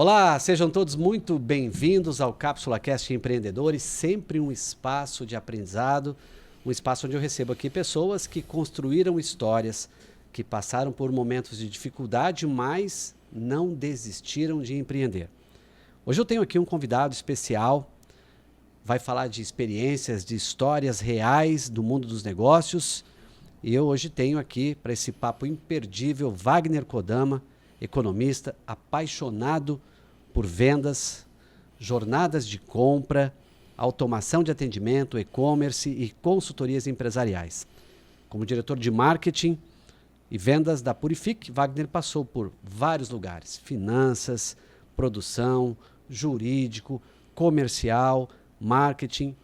Olá, sejam todos muito bem-vindos ao Cápsula Cast Empreendedores, sempre um espaço de aprendizado, um espaço onde eu recebo aqui pessoas que construíram histórias, que passaram por momentos de dificuldade, mas não desistiram de empreender. Hoje eu tenho aqui um convidado especial, vai falar de experiências, de histórias reais do mundo dos negócios, e eu hoje tenho aqui, para esse papo imperdível, Wagner Kodama, economista, apaixonado por vendas, jornadas de compra, automação de atendimento, e-commerce e consultorias empresariais. Como diretor de marketing e vendas da Purific, Wagner passou por vários lugares: finanças, produção, jurídico, comercial, marketing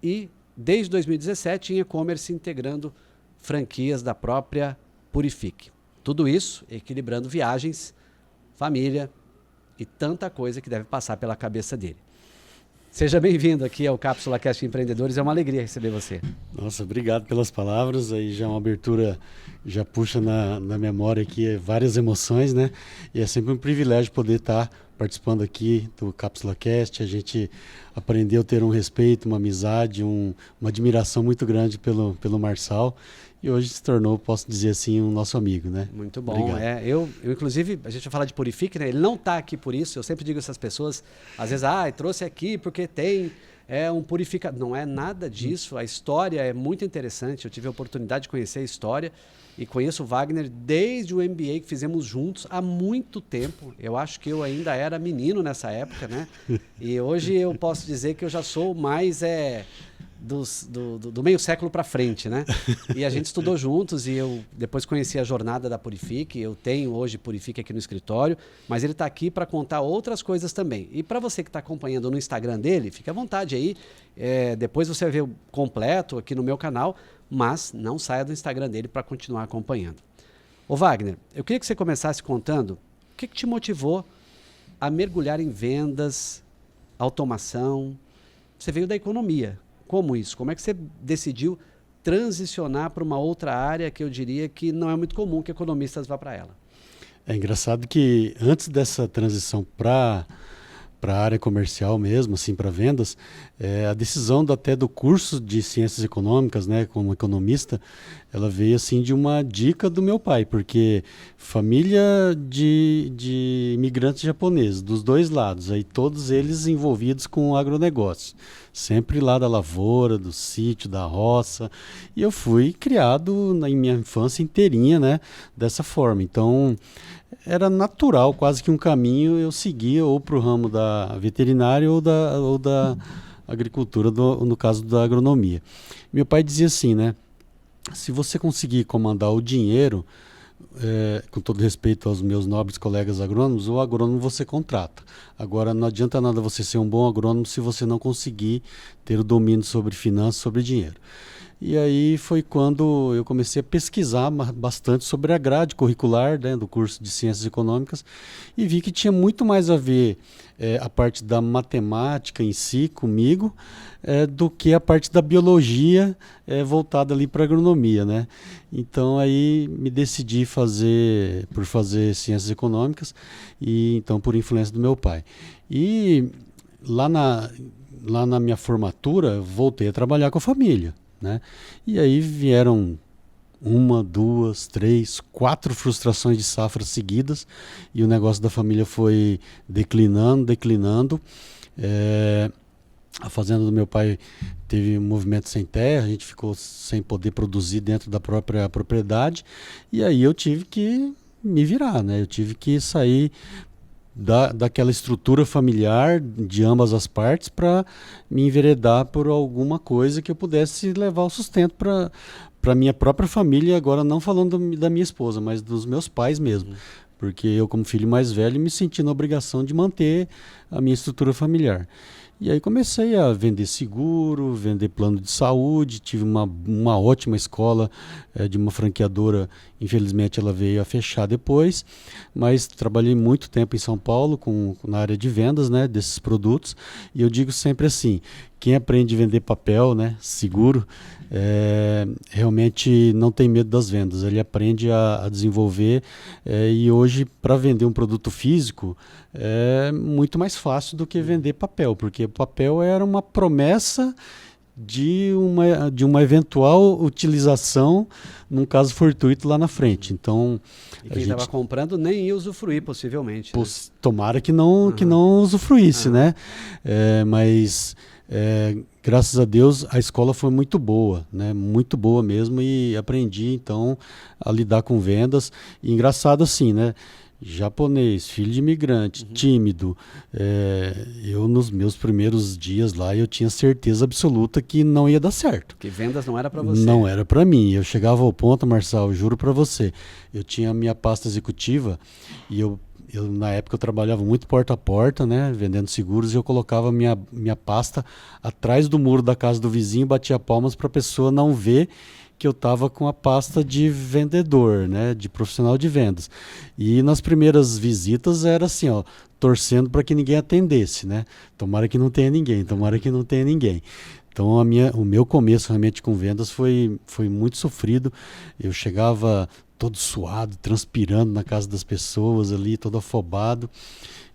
e, desde 2017, em e-commerce, integrando franquias da própria Purific. Tudo isso equilibrando viagens, família e tanta coisa que deve passar pela cabeça dele. Seja bem-vindo aqui ao Cápsula Cast Empreendedores, é uma alegria receber você. Nossa, obrigado pelas palavras, aí já é uma abertura, já puxa na memória aqui várias emoções, né? E é sempre um privilégio poder estar participando aqui do Cápsula Cast. A gente aprendeu a ter um respeito, uma amizade, uma admiração muito grande pelo Marçal. E hoje se tornou, posso dizer assim, um nosso amigo, né? Muito bom. Eu, inclusive, a gente vai falar de Purific, né? Ele não está aqui por isso. Eu sempre digo a essas pessoas, às vezes, trouxe aqui porque tem um purificador. Não é nada disso. A história é muito interessante. Eu tive a oportunidade de conhecer a história e conheço o Wagner desde o MBA que fizemos juntos há muito tempo. Eu acho que eu ainda era menino nessa época, né? E hoje eu posso dizer que eu já sou mais... Do meio século para frente, né? E a gente estudou juntos e eu depois conheci a jornada da Purific. Eu tenho hoje Purific aqui no escritório, mas ele está aqui para contar outras coisas também. E para você que está acompanhando no Instagram dele, fique à vontade aí. Depois você vai ver o completo aqui no meu canal, mas não saia do Instagram dele para continuar acompanhando. Ô Wagner, eu queria que você começasse contando o que te motivou a mergulhar em vendas, automação. Você veio da economia. Como isso? Como é que você decidiu transicionar para uma outra área que eu diria que não é muito comum que economistas vá para ela? É engraçado que antes dessa transição para a área comercial mesmo, assim, para vendas, a decisão até do curso de Ciências Econômicas, né, como economista, ela veio assim de uma dica do meu pai, porque família de imigrantes japoneses, dos dois lados, aí todos eles envolvidos com o agronegócio, sempre lá da lavoura, do sítio, da roça, e eu fui criado em minha infância inteirinha, né, dessa forma. Então era natural, quase que um caminho eu seguia ou para o ramo da veterinária ou da agricultura, no caso da agronomia. Meu pai dizia assim, né? Se você conseguir comandar o dinheiro, com todo respeito aos meus nobres colegas agrônomos, o agrônomo você contrata. Agora, não adianta nada você ser um bom agrônomo se você não conseguir ter o domínio sobre finanças, sobre dinheiro. E aí foi quando eu comecei a pesquisar bastante sobre a grade curricular, né, do curso de Ciências Econômicas, e vi que tinha muito mais a ver a parte da matemática em si comigo do que a parte da biologia voltada ali para a agronomia, né? Então aí me decidi por fazer Ciências Econômicas, e então por influência do meu pai. E lá na minha formatura voltei a trabalhar com a família, né? E aí vieram 1, 2, 3, 4 frustrações de safra seguidas, e o negócio da família foi declinando. A fazenda do meu pai teve um movimento sem terra, a gente ficou sem poder produzir dentro da própria propriedade, e aí eu tive que me virar, né? Eu tive que sair daquela estrutura familiar de ambas as partes para me enveredar por alguma coisa que eu pudesse levar o sustento para minha própria família, agora não falando da minha esposa, mas dos meus pais mesmo. Porque eu, como filho mais velho, me senti na obrigação de manter a minha estrutura familiar. E aí comecei a vender seguro, vender plano de saúde, tive uma ótima escola de uma franqueadora Infelizmente ela veio a fechar depois, mas trabalhei muito tempo em São Paulo na área de vendas, né, desses produtos, e eu digo sempre assim, quem aprende a vender papel, né, seguro, realmente não tem medo das vendas, ele aprende a desenvolver, e hoje para vender um produto físico é muito mais fácil do que vender papel, porque o papel era uma promessa de uma eventual utilização num caso fortuito lá na frente. Então, e quem estava comprando nem ia usufruir, possivelmente. Né? Tomara que não usufruísse, né? Mas graças a Deus a escola foi muito boa, né? Muito boa mesmo, e aprendi então a lidar com vendas. E engraçado assim, né? Japonês, filho de imigrante, tímido. Eu nos meus primeiros dias lá eu tinha certeza absoluta que não ia dar certo. Que vendas não era para você. Não era para mim. Eu chegava ao ponto, Marçal, juro para você, eu tinha a minha pasta executiva e eu na época eu trabalhava muito porta a porta, né, vendendo seguros, e eu colocava minha pasta atrás do muro da casa do vizinho, batia palmas para a pessoa não ver que eu estava com a pasta de vendedor, né, de profissional de vendas. E nas primeiras visitas era assim, ó, torcendo para que ninguém atendesse, né? Tomara que não tenha ninguém, tomara que não tenha ninguém. Então o meu começo realmente com vendas foi muito sofrido. Eu chegava todo suado, transpirando na casa das pessoas ali, todo afobado,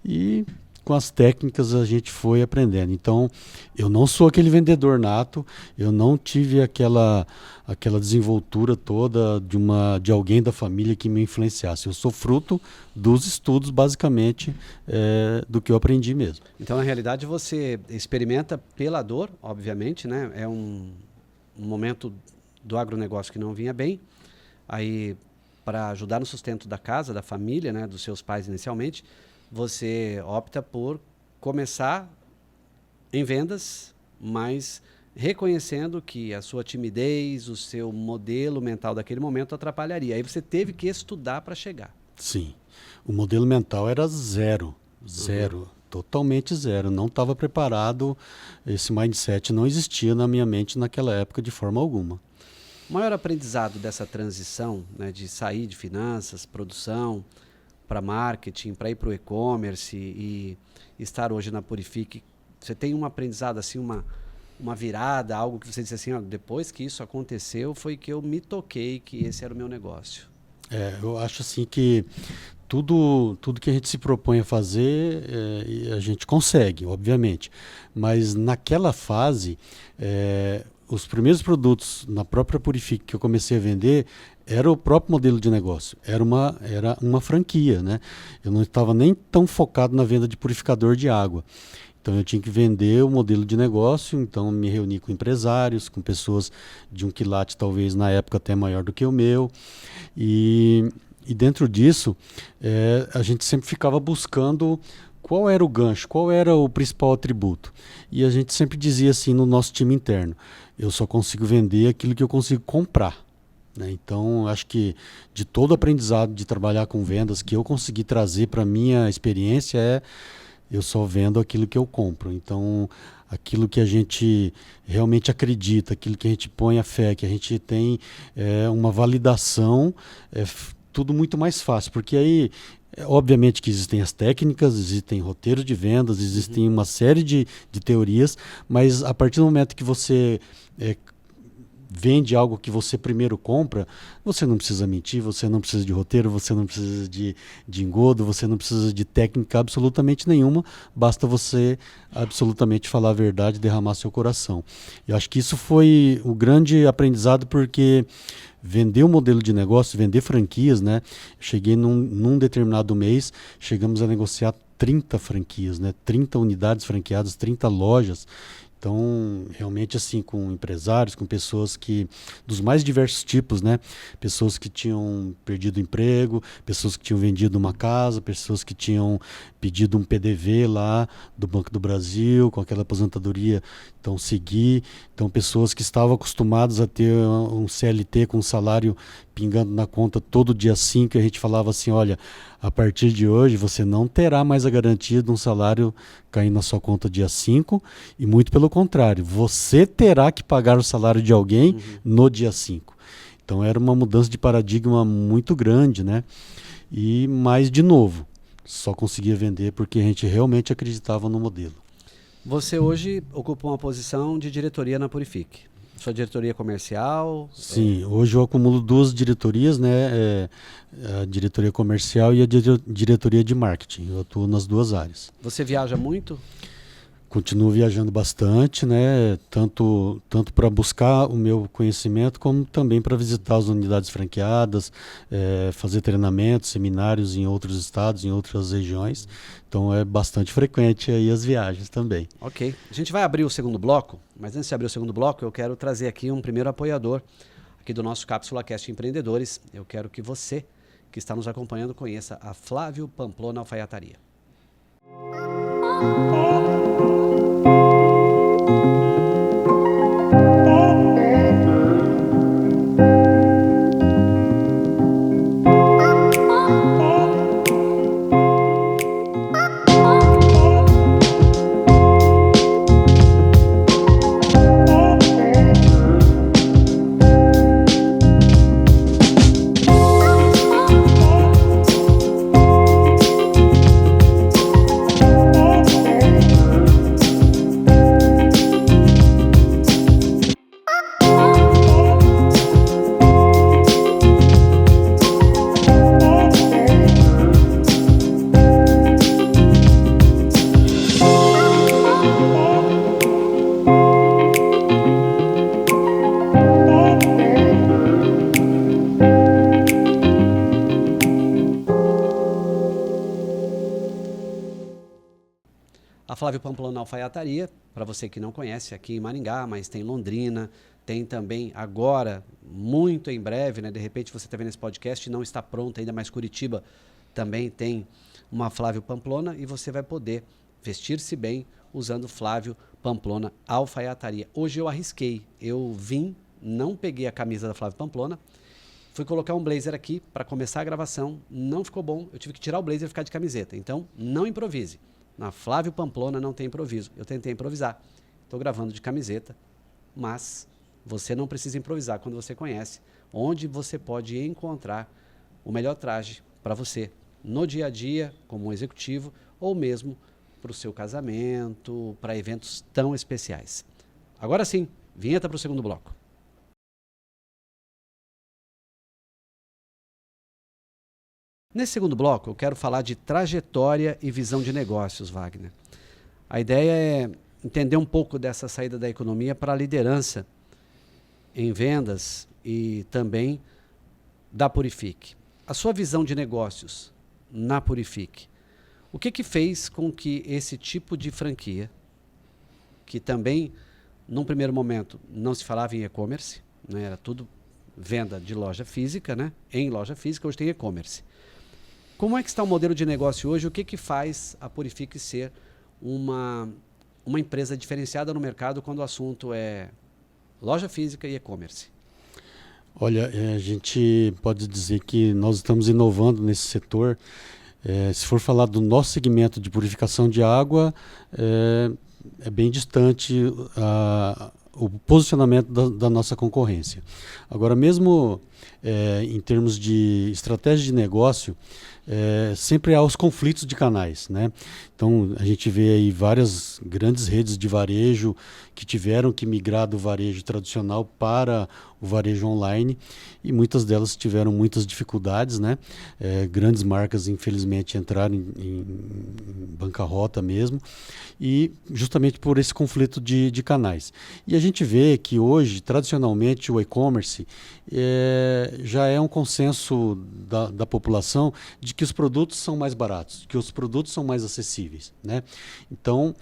e com as técnicas a gente foi aprendendo. Então, eu não sou aquele vendedor nato, eu não tive aquela desenvoltura toda de alguém da família que me influenciasse. Eu sou fruto dos estudos, basicamente, do que eu aprendi mesmo. Então, na realidade, você experimenta pela dor, obviamente, né? É um momento do agronegócio que não vinha bem, aí para ajudar no sustento da casa, da família, né? Dos seus pais inicialmente, você opta por começar em vendas, mas reconhecendo que a sua timidez, o seu modelo mental daquele momento atrapalharia. Aí você teve que estudar para chegar. Sim. O modelo mental era zero. Totalmente zero. Não estava preparado, esse mindset não existia na minha mente naquela época de forma alguma. O maior aprendizado dessa transição, né, de sair de finanças, produção, para marketing, para ir para o e-commerce e estar hoje na Purifique, você tem um aprendizado, assim, uma virada, algo que você disse assim, ó, depois que isso aconteceu, foi que eu me toquei que esse era o meu negócio? Eu acho assim que tudo que a gente se propõe a fazer, a gente consegue, obviamente. Mas naquela fase, os primeiros produtos na própria Purifique que eu comecei a vender era o próprio modelo de negócio, era uma franquia, né? Eu não estava nem tão focado na venda de purificador de água. Então eu tinha que vender o modelo de negócio, então me reuni com empresários, com pessoas de um quilate talvez na época até maior do que o meu. E dentro disso, a gente sempre ficava buscando qual era o gancho, qual era o principal atributo. E a gente sempre dizia assim no nosso time interno, eu só consigo vender aquilo que eu consigo comprar. Então, acho que de todo o aprendizado de trabalhar com vendas que eu consegui trazer para a minha experiência eu só vendo aquilo que eu compro. Então, aquilo que a gente realmente acredita, aquilo que a gente põe a fé, que a gente tem uma validação, tudo muito mais fácil. Porque aí, obviamente que existem as técnicas, existem roteiros de vendas, existem uma série de teorias, mas a partir do momento que você vende algo que você primeiro compra, você não precisa mentir, você não precisa de roteiro, você não precisa de engodo, você não precisa de técnica absolutamente nenhuma, basta você absolutamente falar a verdade e derramar seu coração. Eu acho que isso foi o grande aprendizado, porque vender um modelo de negócio, vender franquias, né? Cheguei num determinado mês, chegamos a negociar 30 franquias, né? 30 unidades franqueadas, 30 lojas. Então, realmente assim, com empresários, com pessoas dos mais diversos tipos, né? Pessoas que tinham perdido emprego, pessoas que tinham vendido uma casa, pessoas que tinham pedido um PDV lá do Banco do Brasil, com aquela aposentadoria, então seguir. Então, pessoas que estavam acostumadas a ter um CLT com um salário pingando na conta todo dia 5, e a gente falava assim, olha, a partir de hoje você não terá mais a garantia de um salário caindo na sua conta dia 5, e muito pelo contrário, você terá que pagar o salário de alguém no dia 5. Então era uma mudança de paradigma muito grande, né? E mais de novo, só conseguia vender porque a gente realmente acreditava no modelo. Você hoje ocupa uma posição de diretoria na Purifique. Sua diretoria comercial? Sim, hoje eu acumulo duas diretorias, né? A diretoria comercial e a diretoria de marketing. Eu atuo nas duas áreas. Você viaja muito? Continuo viajando bastante, né? Tanto para buscar o meu conhecimento, como também para visitar as unidades franqueadas, fazer treinamentos, seminários em outros estados, em outras regiões. Então é bastante frequente aí as viagens também. Ok. A gente vai abrir o segundo bloco, mas antes de abrir o segundo bloco, eu quero trazer aqui um primeiro apoiador aqui do nosso Cápsula Cast Empreendedores. Eu quero que você, que está nos acompanhando, conheça a Flávio Pamplona Alfaiataria. A Flávio Pamplona Alfaiataria, para você que não conhece, aqui em Maringá, mas tem Londrina, tem também agora, muito em breve, né? De repente você está vendo esse podcast e não está pronto ainda, mas Curitiba também tem uma Flávio Pamplona e você vai poder vestir-se bem usando Flávio Pamplona Alfaiataria. Hoje eu arrisquei, eu vim, não peguei a camisa da Flávio Pamplona, fui colocar um blazer aqui para começar a gravação, não ficou bom, eu tive que tirar o blazer e ficar de camiseta, então não improvise. Na Flávio Pamplona não tem improviso. Eu tentei improvisar. Estou gravando de camiseta, mas você não precisa improvisar quando você conhece onde você pode encontrar o melhor traje para você no dia a dia, como um executivo, ou mesmo para o seu casamento, para eventos tão especiais. Agora sim, vinheta para o segundo bloco. Nesse segundo bloco, eu quero falar de trajetória e visão de negócios, Wagner. A ideia é entender um pouco dessa saída da economia para a liderança em vendas e também da Purifique. A sua visão de negócios na Purifique, o que fez com que esse tipo de franquia, que também, num primeiro momento, não se falava em e-commerce, né, era tudo venda de loja física, né, em loja física, hoje tem e-commerce. Como é que está o modelo de negócio hoje? O que faz a Purifique ser uma empresa diferenciada no mercado quando o assunto é loja física e e-commerce? Olha, a gente pode dizer que nós estamos inovando nesse setor. Se for falar do nosso segmento de purificação de água, é bem distante o posicionamento da nossa concorrência. Agora, mesmo em termos de estratégia de negócio, sempre há os conflitos de canais, né? Então, a gente vê aí várias grandes redes de varejo que tiveram que migrar do varejo tradicional para o varejo online e muitas delas tiveram muitas dificuldades, né? Grandes marcas, infelizmente, entraram em bancarrota mesmo e justamente por esse conflito de canais. E a gente vê que hoje, tradicionalmente, o e-commerce já é um consenso da população de que os produtos são mais baratos, que os produtos são mais acessíveis, né? Então,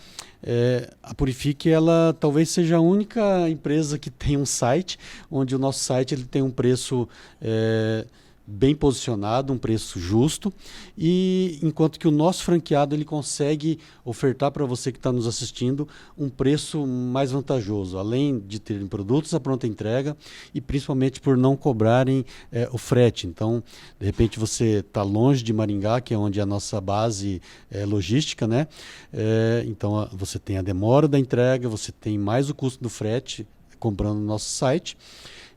a Purifique, ela talvez seja a única empresa que tem um site, onde o nosso site ele tem um preço bem posicionado, um preço justo, e enquanto que o nosso franqueado ele consegue ofertar para você que está nos assistindo um preço mais vantajoso, além de terem produtos à pronta entrega e principalmente por não cobrarem o frete. Então, de repente você está longe de Maringá, que é onde é a nossa base logística, né? Então você tem a demora da entrega, você tem mais o custo do frete comprando no nosso site.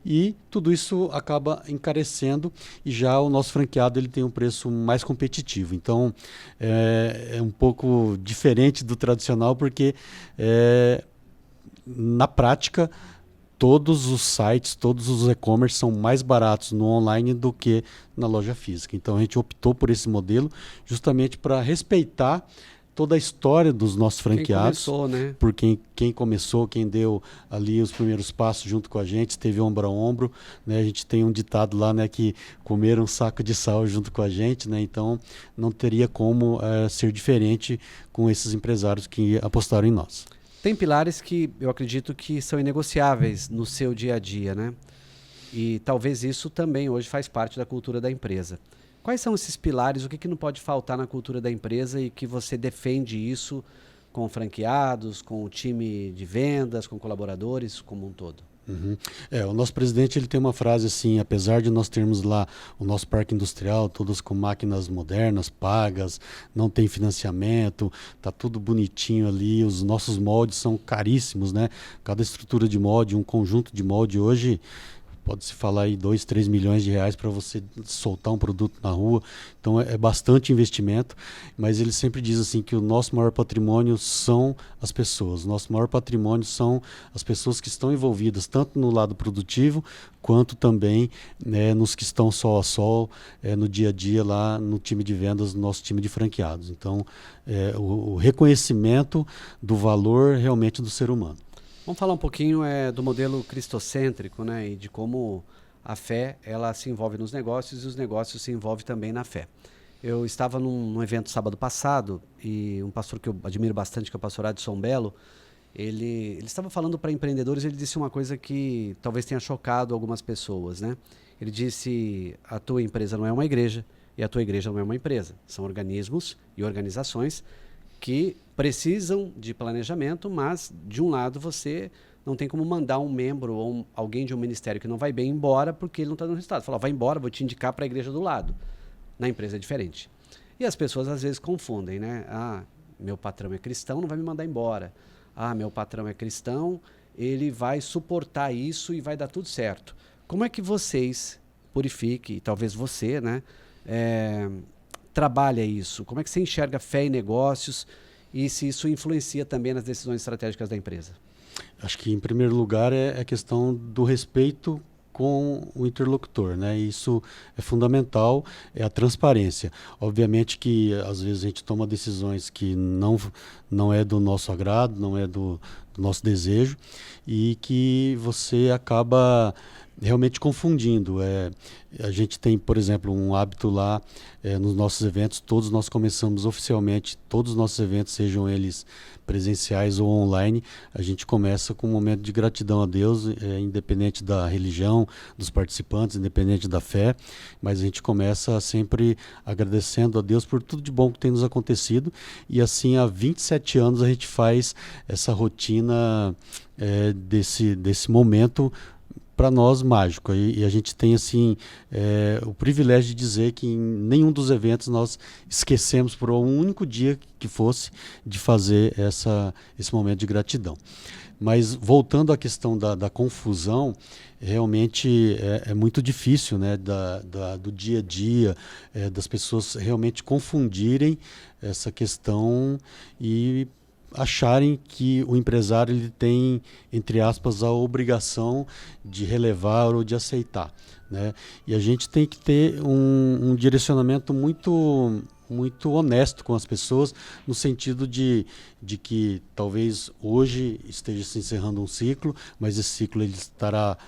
e tudo isso acaba encarecendo e já o nosso franqueado ele tem um preço mais competitivo. Então é um pouco diferente do tradicional porque na prática todos os sites, todos os e-commerce são mais baratos no online do que na loja física. Então a gente optou por esse modelo justamente para respeitar toda a história dos nossos franqueados. Quem começou, né? Por quem começou, quem deu ali os primeiros passos junto com a gente, esteve ombro a ombro, né? A gente tem um ditado lá, né, que comeram um saco de sal junto com a gente, né? Então não teria como ser diferente com esses empresários que apostaram em nós. Tem pilares que eu acredito que são inegociáveis no seu dia a dia, né? E talvez isso também hoje faz parte da cultura da empresa. Quais são esses pilares? O que não pode faltar na cultura da empresa e que você defende isso com franqueados, com o time de vendas, com colaboradores, como um todo? Uhum. O nosso presidente ele tem uma frase assim: apesar de nós termos lá o nosso parque industrial, todos com máquinas modernas, pagas, não tem financiamento, tá tudo bonitinho ali, os nossos moldes são caríssimos, né? Cada estrutura de molde, um conjunto de molde hoje pode-se falar aí 2, 3 milhões de reais para você soltar um produto na rua. Então é bastante investimento, mas ele sempre diz assim que o nosso maior patrimônio são as pessoas. O nosso maior patrimônio são as pessoas que estão envolvidas, tanto no lado produtivo, quanto também, né, nos que estão sol a sol, no dia a dia lá no time de vendas, no nosso time de franqueados. Então, o reconhecimento do valor realmente do ser humano. Vamos falar um pouquinho do modelo cristocêntrico, né, e de como a fé ela se envolve nos negócios e os negócios se envolvem também na fé. Eu estava num evento sábado passado e um pastor que eu admiro bastante, que é o pastor Adson Belo, ele estava falando para empreendedores, ele disse uma coisa que talvez tenha chocado algumas pessoas, né? Ele disse: a tua empresa não é uma igreja e a tua igreja não é uma empresa. São organismos e organizações que precisam de planejamento, mas de um lado você não tem como mandar um membro ou alguém de um ministério que não vai bem embora porque ele não está dando resultado. Fala: vai embora, vou te indicar para a igreja do lado. Na empresa é diferente. E as pessoas às vezes confundem, né? Ah, meu patrão é cristão, não vai me mandar embora. Ah, meu patrão é cristão, ele vai suportar isso e vai dar tudo certo. Como é que vocês, Purifique, e talvez você, né, trabalha isso? Como é que você enxerga fé e negócios e se isso influencia também nas decisões estratégicas da empresa? Acho que, em primeiro lugar, é a questão do respeito com o interlocutor, né? Isso é fundamental, é a transparência. Obviamente que, às vezes, a gente toma decisões que não é do nosso agrado, não é do nosso desejo e que você acaba realmente confundindo. A gente tem, por exemplo, um hábito lá nos nossos eventos, todos nós começamos oficialmente, todos os nossos eventos, sejam eles presenciais ou online, a gente começa com um momento de gratidão a Deus, independente da religião, dos participantes, independente da fé, mas a gente começa sempre agradecendo a Deus por tudo de bom que tem nos acontecido, e assim há 27 anos a gente faz essa rotina desse momento para nós mágico, e a gente tem assim o privilégio de dizer que em nenhum dos eventos nós esquecemos por um único dia que fosse de fazer esse momento de gratidão. Mas voltando à questão da confusão, realmente é muito difícil, né, do dia a dia, das pessoas realmente confundirem essa questão e acharem que o empresário ele tem, entre aspas, a obrigação de relevar ou de aceitar, né? E a gente tem que ter um direcionamento muito honesto com as pessoas, no sentido de que talvez hoje esteja se encerrando um ciclo, mas esse ciclo ele estará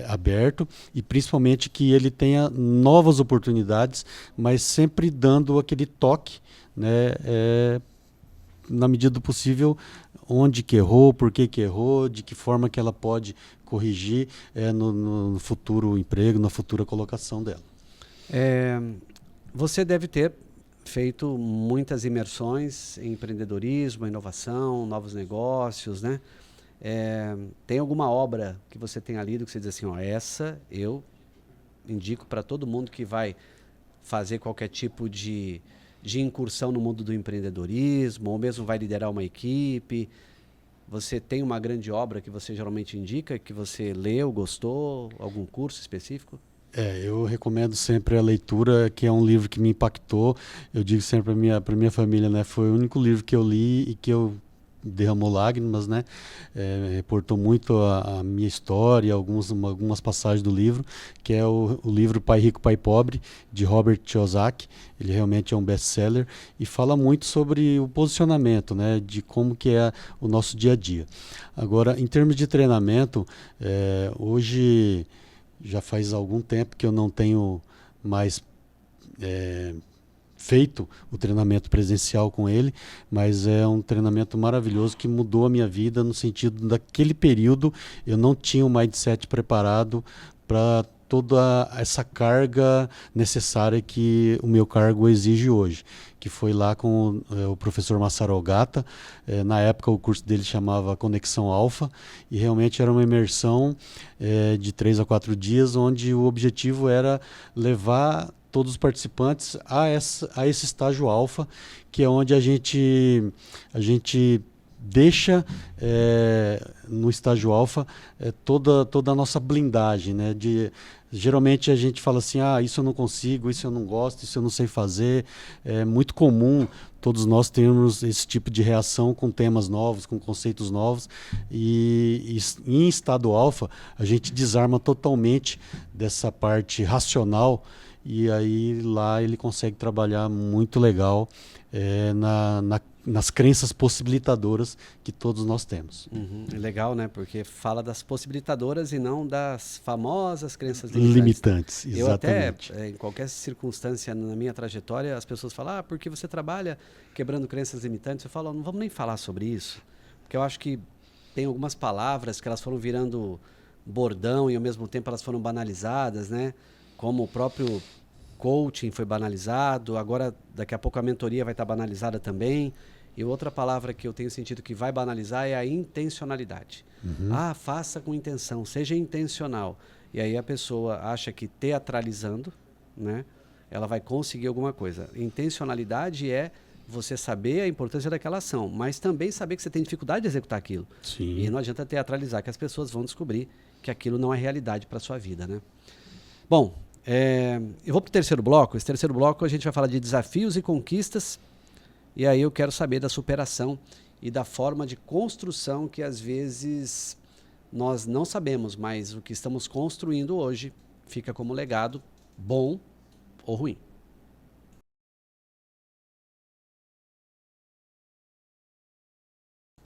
aberto, e principalmente que ele tenha novas oportunidades, mas sempre dando aquele toque, né, na medida do possível, onde que errou, por que errou, de que forma que ela pode corrigir no futuro emprego, na futura colocação dela. Você deve ter feito muitas imersões em empreendedorismo, inovação, novos negócios, né? Tem alguma obra que você tenha lido que você diz assim, ó, essa eu indico para todo mundo que vai fazer qualquer tipo de incursão no mundo do empreendedorismo, ou mesmo vai liderar uma equipe, Você tem uma grande obra que você geralmente indica, que você leu, gostou, algum curso específico? Eu recomendo sempre a leitura, que é um livro que me impactou. Eu digo sempre para minha família, né? Foi o único livro que eu li e que eu derramou lágrimas, né? Reportou muito a minha história, algumas passagens do livro, que é o livro Pai Rico, Pai Pobre, de Robert Kiyosaki. Ele realmente é um best-seller e fala muito sobre o posicionamento, né? De como que é o nosso dia a dia. Agora, em termos de treinamento, hoje já faz algum tempo que eu não tenho mais feito o treinamento presencial com ele, mas é um treinamento maravilhoso que mudou a minha vida no sentido daquele período eu não tinha o mindset preparado para toda essa carga necessária que o meu cargo exige hoje, que foi lá com o professor Masaru Ogata. Na época o curso dele chamava Conexão Alfa e realmente era uma imersão de 3 a 4 dias, onde o objetivo era levar todos os participantes a esse estágio alfa, que é onde a gente deixa no estágio alfa toda a nossa blindagem, né? Geralmente a gente fala assim, isso eu não consigo, isso eu não gosto, isso eu não sei fazer. É muito comum todos nós termos esse tipo de reação com temas novos, com conceitos novos, e em estado alfa a gente desarma totalmente dessa parte racional, e aí lá ele consegue trabalhar muito legal nas crenças possibilitadoras que todos nós temos. É legal, né? Porque fala das possibilitadoras e não das famosas crenças limitantes. Eu Exatamente. até, em qualquer circunstância na minha trajetória, as pessoas falam, porque você trabalha quebrando crenças limitantes. Eu falo, não vamos nem falar sobre isso, porque eu acho que tem algumas palavras que elas foram virando bordão e ao mesmo tempo elas foram banalizadas, né? Como o próprio coaching foi banalizado, agora daqui a pouco a mentoria vai estar banalizada também. E outra palavra que eu tenho sentido que vai banalizar é a intencionalidade. Faça com intenção, seja intencional. E aí a pessoa acha que teatralizando, né, ela vai conseguir alguma coisa. Intencionalidade é você saber a importância daquela ação, mas também saber que você tem dificuldade de executar aquilo. Sim. E não adianta teatralizar, que as pessoas vão descobrir que aquilo não é realidade para a sua vida, né? Bom, eu vou para o terceiro bloco. Esse terceiro bloco a gente vai falar de desafios e conquistas. E aí eu quero saber da superação e da forma de construção que às vezes nós não sabemos, mas o que estamos construindo hoje fica como legado, bom ou ruim.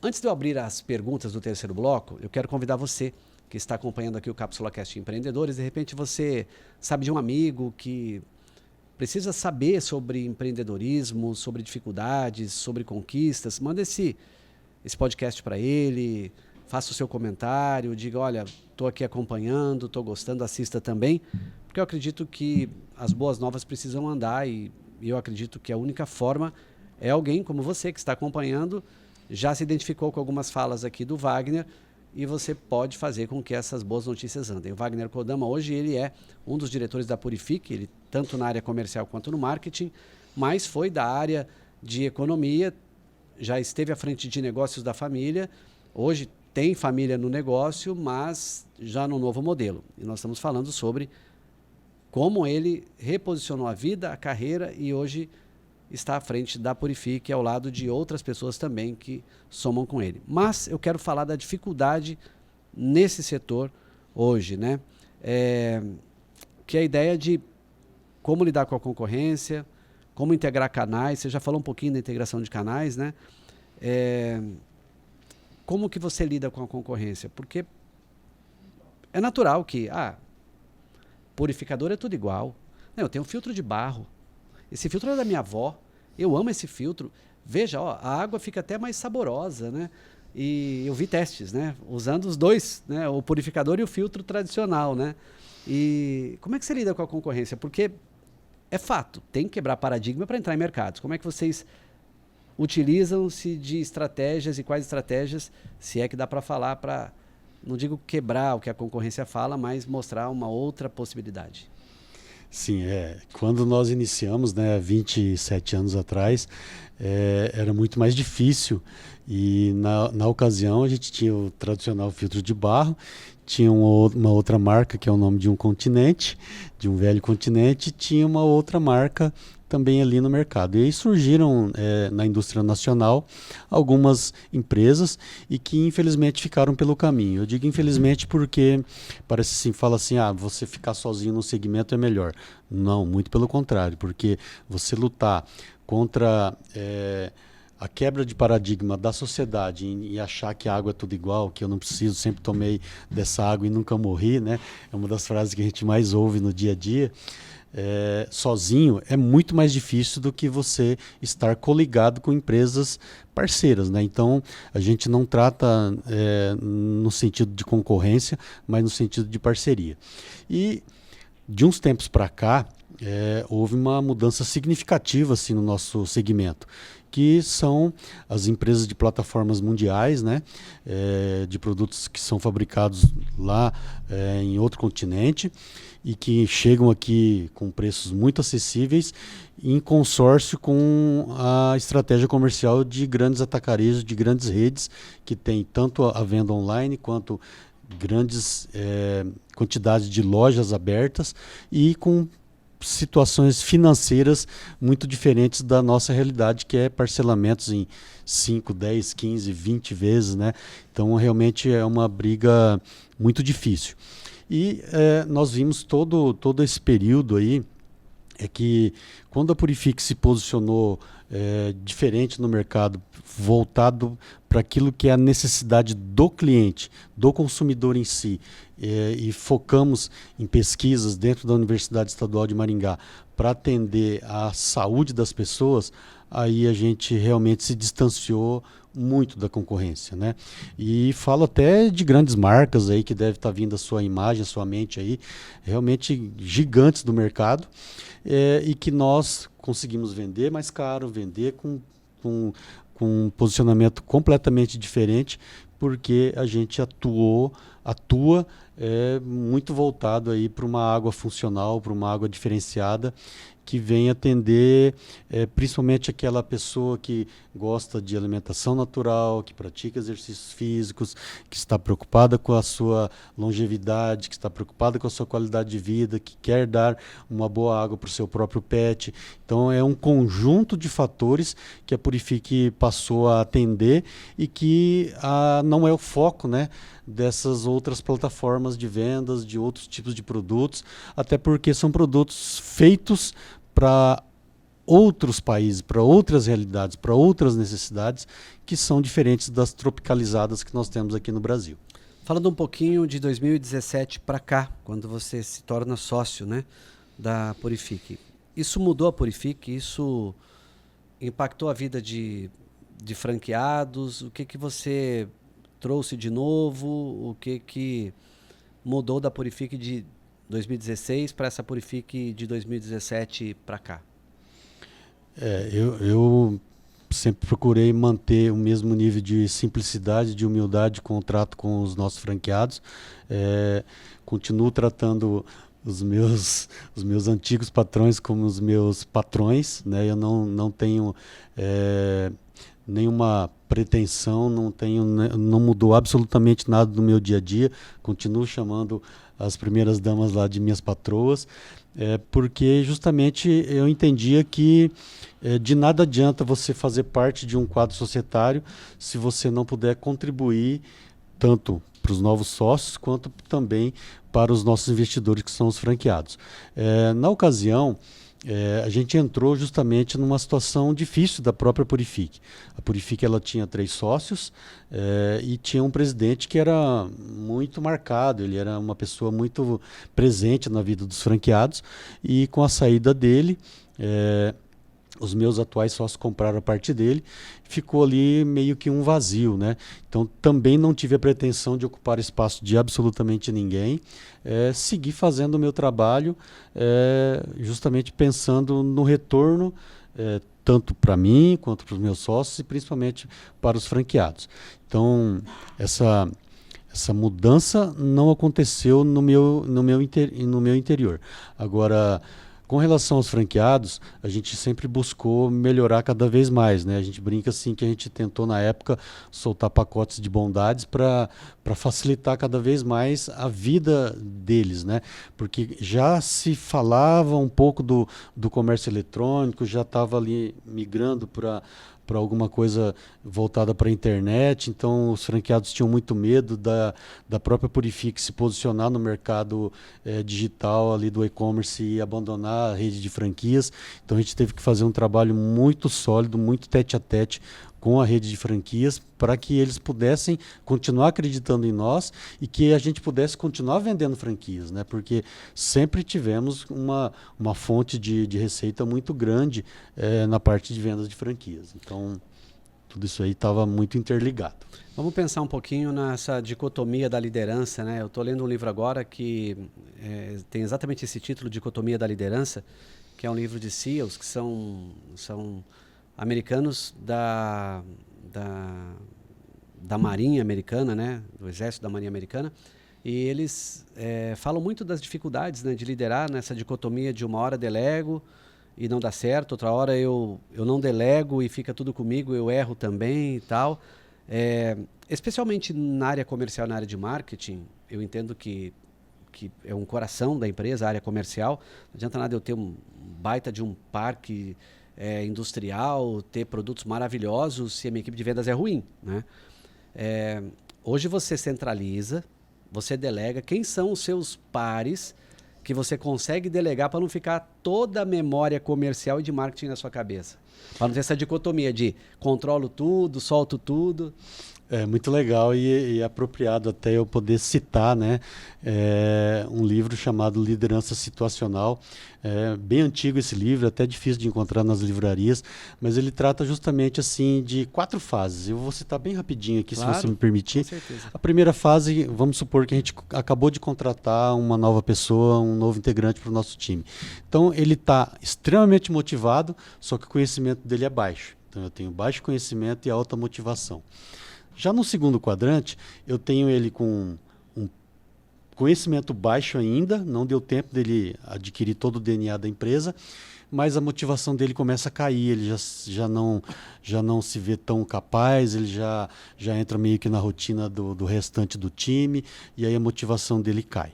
Antes de eu abrir as perguntas do terceiro bloco, eu quero convidar você que está acompanhando aqui o Cápsula Cast Empreendedores. De repente você sabe de um amigo que precisa saber sobre empreendedorismo, sobre dificuldades, sobre conquistas. Manda esse podcast para ele, faça o seu comentário, diga, olha, estou aqui acompanhando, estou gostando, assista também, porque eu acredito que as boas novas precisam andar e eu acredito que a única forma é alguém como você que está acompanhando, já se identificou com algumas falas aqui do Wagner, e você pode fazer com que essas boas notícias andem. O Wagner Kodama hoje ele é um dos diretores da Purifique, ele tanto na área comercial quanto no marketing, mas foi da área de economia, já esteve à frente de negócios da família, hoje tem família no negócio, mas já no novo modelo. E nós estamos falando sobre como ele reposicionou a vida, a carreira e hoje está à frente da Purifique, ao lado de outras pessoas também que somam com ele. Mas eu quero falar da dificuldade nesse setor hoje, né? Que é a ideia de como lidar com a concorrência, como integrar canais. Você já falou um pouquinho da integração de canais, né? Como que você lida com a concorrência? Porque é natural que, purificador é tudo igual. Não, eu tenho um filtro de barro. Esse filtro é da minha avó. Eu amo esse filtro. Veja, a água fica até mais saborosa, né? E eu vi testes, né? Usando os dois, né? O purificador e o filtro tradicional, né? E como é que você lida com a concorrência? Porque é fato, tem que quebrar paradigma para entrar em mercados. Como é que vocês utilizam-se de estratégias e quais estratégias, se é que dá para falar para, não digo quebrar o que a concorrência fala, mas mostrar uma outra possibilidade? Sim, quando nós iniciamos, né, 27 anos atrás, era muito mais difícil e na ocasião a gente tinha o tradicional filtro de barro, tinha uma outra marca que é o nome de um continente, de um velho continente, e tinha uma outra marca também ali no mercado. E aí surgiram na indústria nacional algumas empresas e que infelizmente ficaram pelo caminho. Eu digo infelizmente porque parece assim, fala assim, você ficar sozinho no segmento é melhor. Não, muito pelo contrário, porque você lutar contra a quebra de paradigma da sociedade e achar que a água é tudo igual, que eu não preciso, sempre tomei dessa água e nunca morri, né? É uma das frases que a gente mais ouve no dia a dia. Sozinho é muito mais difícil do que você estar coligado com empresas parceiras, né? Então a gente não trata no sentido de concorrência, mas no sentido de parceria. E de uns tempos para cá houve uma mudança significativa assim, no nosso segmento, que são as empresas de plataformas mundiais, né, de produtos que são fabricados lá em outro continente e que chegam aqui com preços muito acessíveis em consórcio com a estratégia comercial de grandes atacarejos, de grandes redes que tem tanto a venda online quanto grandes quantidades de lojas abertas e com situações financeiras muito diferentes da nossa realidade, que é parcelamentos em 5, 10, 15, 20 vezes, né? Então realmente é uma briga muito difícil. E nós vimos todo esse período aí, que quando a Purifique se posicionou diferente no mercado, voltado para aquilo que é a necessidade do cliente, do consumidor em si, e focamos em pesquisas dentro da Universidade Estadual de Maringá para atender a saúde das pessoas, aí a gente realmente se distanciou muito da concorrência, né? E falo até de grandes marcas aí que deve estar vindo a sua imagem, a sua mente aí, realmente gigantes do mercado, e que nós conseguimos vender mais caro, vender com um posicionamento completamente diferente, porque a gente atua muito voltado aí para uma água funcional, para uma água diferenciada, que vem atender principalmente aquela pessoa que gosta de alimentação natural, que pratica exercícios físicos, que está preocupada com a sua longevidade, que está preocupada com a sua qualidade de vida, que quer dar uma boa água para o seu próprio pet. Então é um conjunto de fatores que a Purifique passou a atender e que não é o foco, né, dessas outras plataformas de vendas, de outros tipos de produtos, até porque são produtos feitos para outros países, para outras realidades, para outras necessidades que são diferentes das tropicalizadas que nós temos aqui no Brasil. Falando um pouquinho de 2017 para cá, quando você se torna sócio, né, da Purifique. Isso mudou a Purifique? Isso impactou a vida de franqueados? O que você trouxe de novo? O que mudou da Purifique de 2016 para essa Purifique de 2017 para cá? Eu sempre procurei manter o mesmo nível de simplicidade, de humildade com o trato com os nossos franqueados. Continuo tratando os meus antigos patrões como os meus patrões, né? Eu não tenho nenhuma pretensão, não mudou absolutamente nada do meu dia a dia. Continuo chamando as primeiras damas lá de minhas patroas, porque justamente eu entendia que de nada adianta você fazer parte de um quadro societário se você não puder contribuir tanto para os novos sócios quanto também para os nossos investidores, que são os franqueados. Na ocasião, a gente entrou justamente numa situação difícil da própria Purifique. A Purifique ela tinha 3 sócios e tinha um presidente que era muito marcado, ele era uma pessoa muito presente na vida dos franqueados, e com a saída dele, os meus atuais sócios compraram a parte dele, ficou ali meio que um vazio, né? Então também não tive a pretensão de ocupar espaço de absolutamente ninguém, segui fazendo o meu trabalho, justamente pensando no retorno, tanto para mim quanto para os meus sócios e principalmente para os franqueados. Então essa Essa mudança não aconteceu no meu interior. Agora, com relação aos franqueados, a gente sempre buscou melhorar cada vez mais, né? A gente brinca assim que a gente tentou na época soltar pacotes de bondades para facilitar cada vez mais a vida deles, né? Porque já se falava um pouco do comércio eletrônico, já estava ali migrando para alguma coisa voltada para a internet, então os franqueados tinham muito medo da própria Purifique se posicionar no mercado digital ali do e-commerce e abandonar a rede de franquias. Então a gente teve que fazer um trabalho muito sólido, muito tete a tete com a rede de franquias para que eles pudessem continuar acreditando em nós e que a gente pudesse continuar vendendo franquias, né? Porque sempre tivemos uma fonte de receita muito grande na parte de vendas de franquias. Então, tudo isso aí estava muito interligado. Vamos pensar um pouquinho nessa dicotomia da liderança, né? Eu estou lendo um livro agora que tem exatamente esse título, Dicotomia da Liderança, que é um livro de CEOs, que são americanos da Marinha Americana, né? Do Exército da Marinha Americana, e eles falam muito das dificuldades, né, de liderar nessa dicotomia de uma hora delego e não dá certo, outra hora eu não delego e fica tudo comigo, eu erro também e tal. Especialmente na área comercial, na área de marketing, eu entendo que é um coração da empresa, a área comercial. Não adianta nada eu ter um baita de um parque industrial, ter produtos maravilhosos se a minha equipe de vendas é ruim, né? Hoje você centraliza, você delega. Quem são os seus pares que você consegue delegar para não ficar toda a memória comercial e de marketing na sua cabeça? Para não ter essa dicotomia de controlo tudo, solto tudo. É muito legal e apropriado até eu poder citar, né, um livro chamado Liderança Situacional. Bem antigo esse livro, até difícil de encontrar nas livrarias, mas ele trata justamente assim de 4 fases. Eu vou citar bem rapidinho aqui, claro, se você me permitir. Com certeza. A primeira fase, vamos supor que a gente acabou de contratar uma nova pessoa, um novo integrante para o nosso time. Então ele está extremamente motivado, só que o conhecimento dele é baixo. Então eu tenho baixo conhecimento e alta motivação. Já no segundo quadrante, eu tenho ele com um conhecimento baixo ainda, não deu tempo dele adquirir todo o DNA da empresa, mas a motivação dele começa a cair, ele já não se vê tão capaz, ele já entra meio que na rotina do restante do time, e aí a motivação dele cai.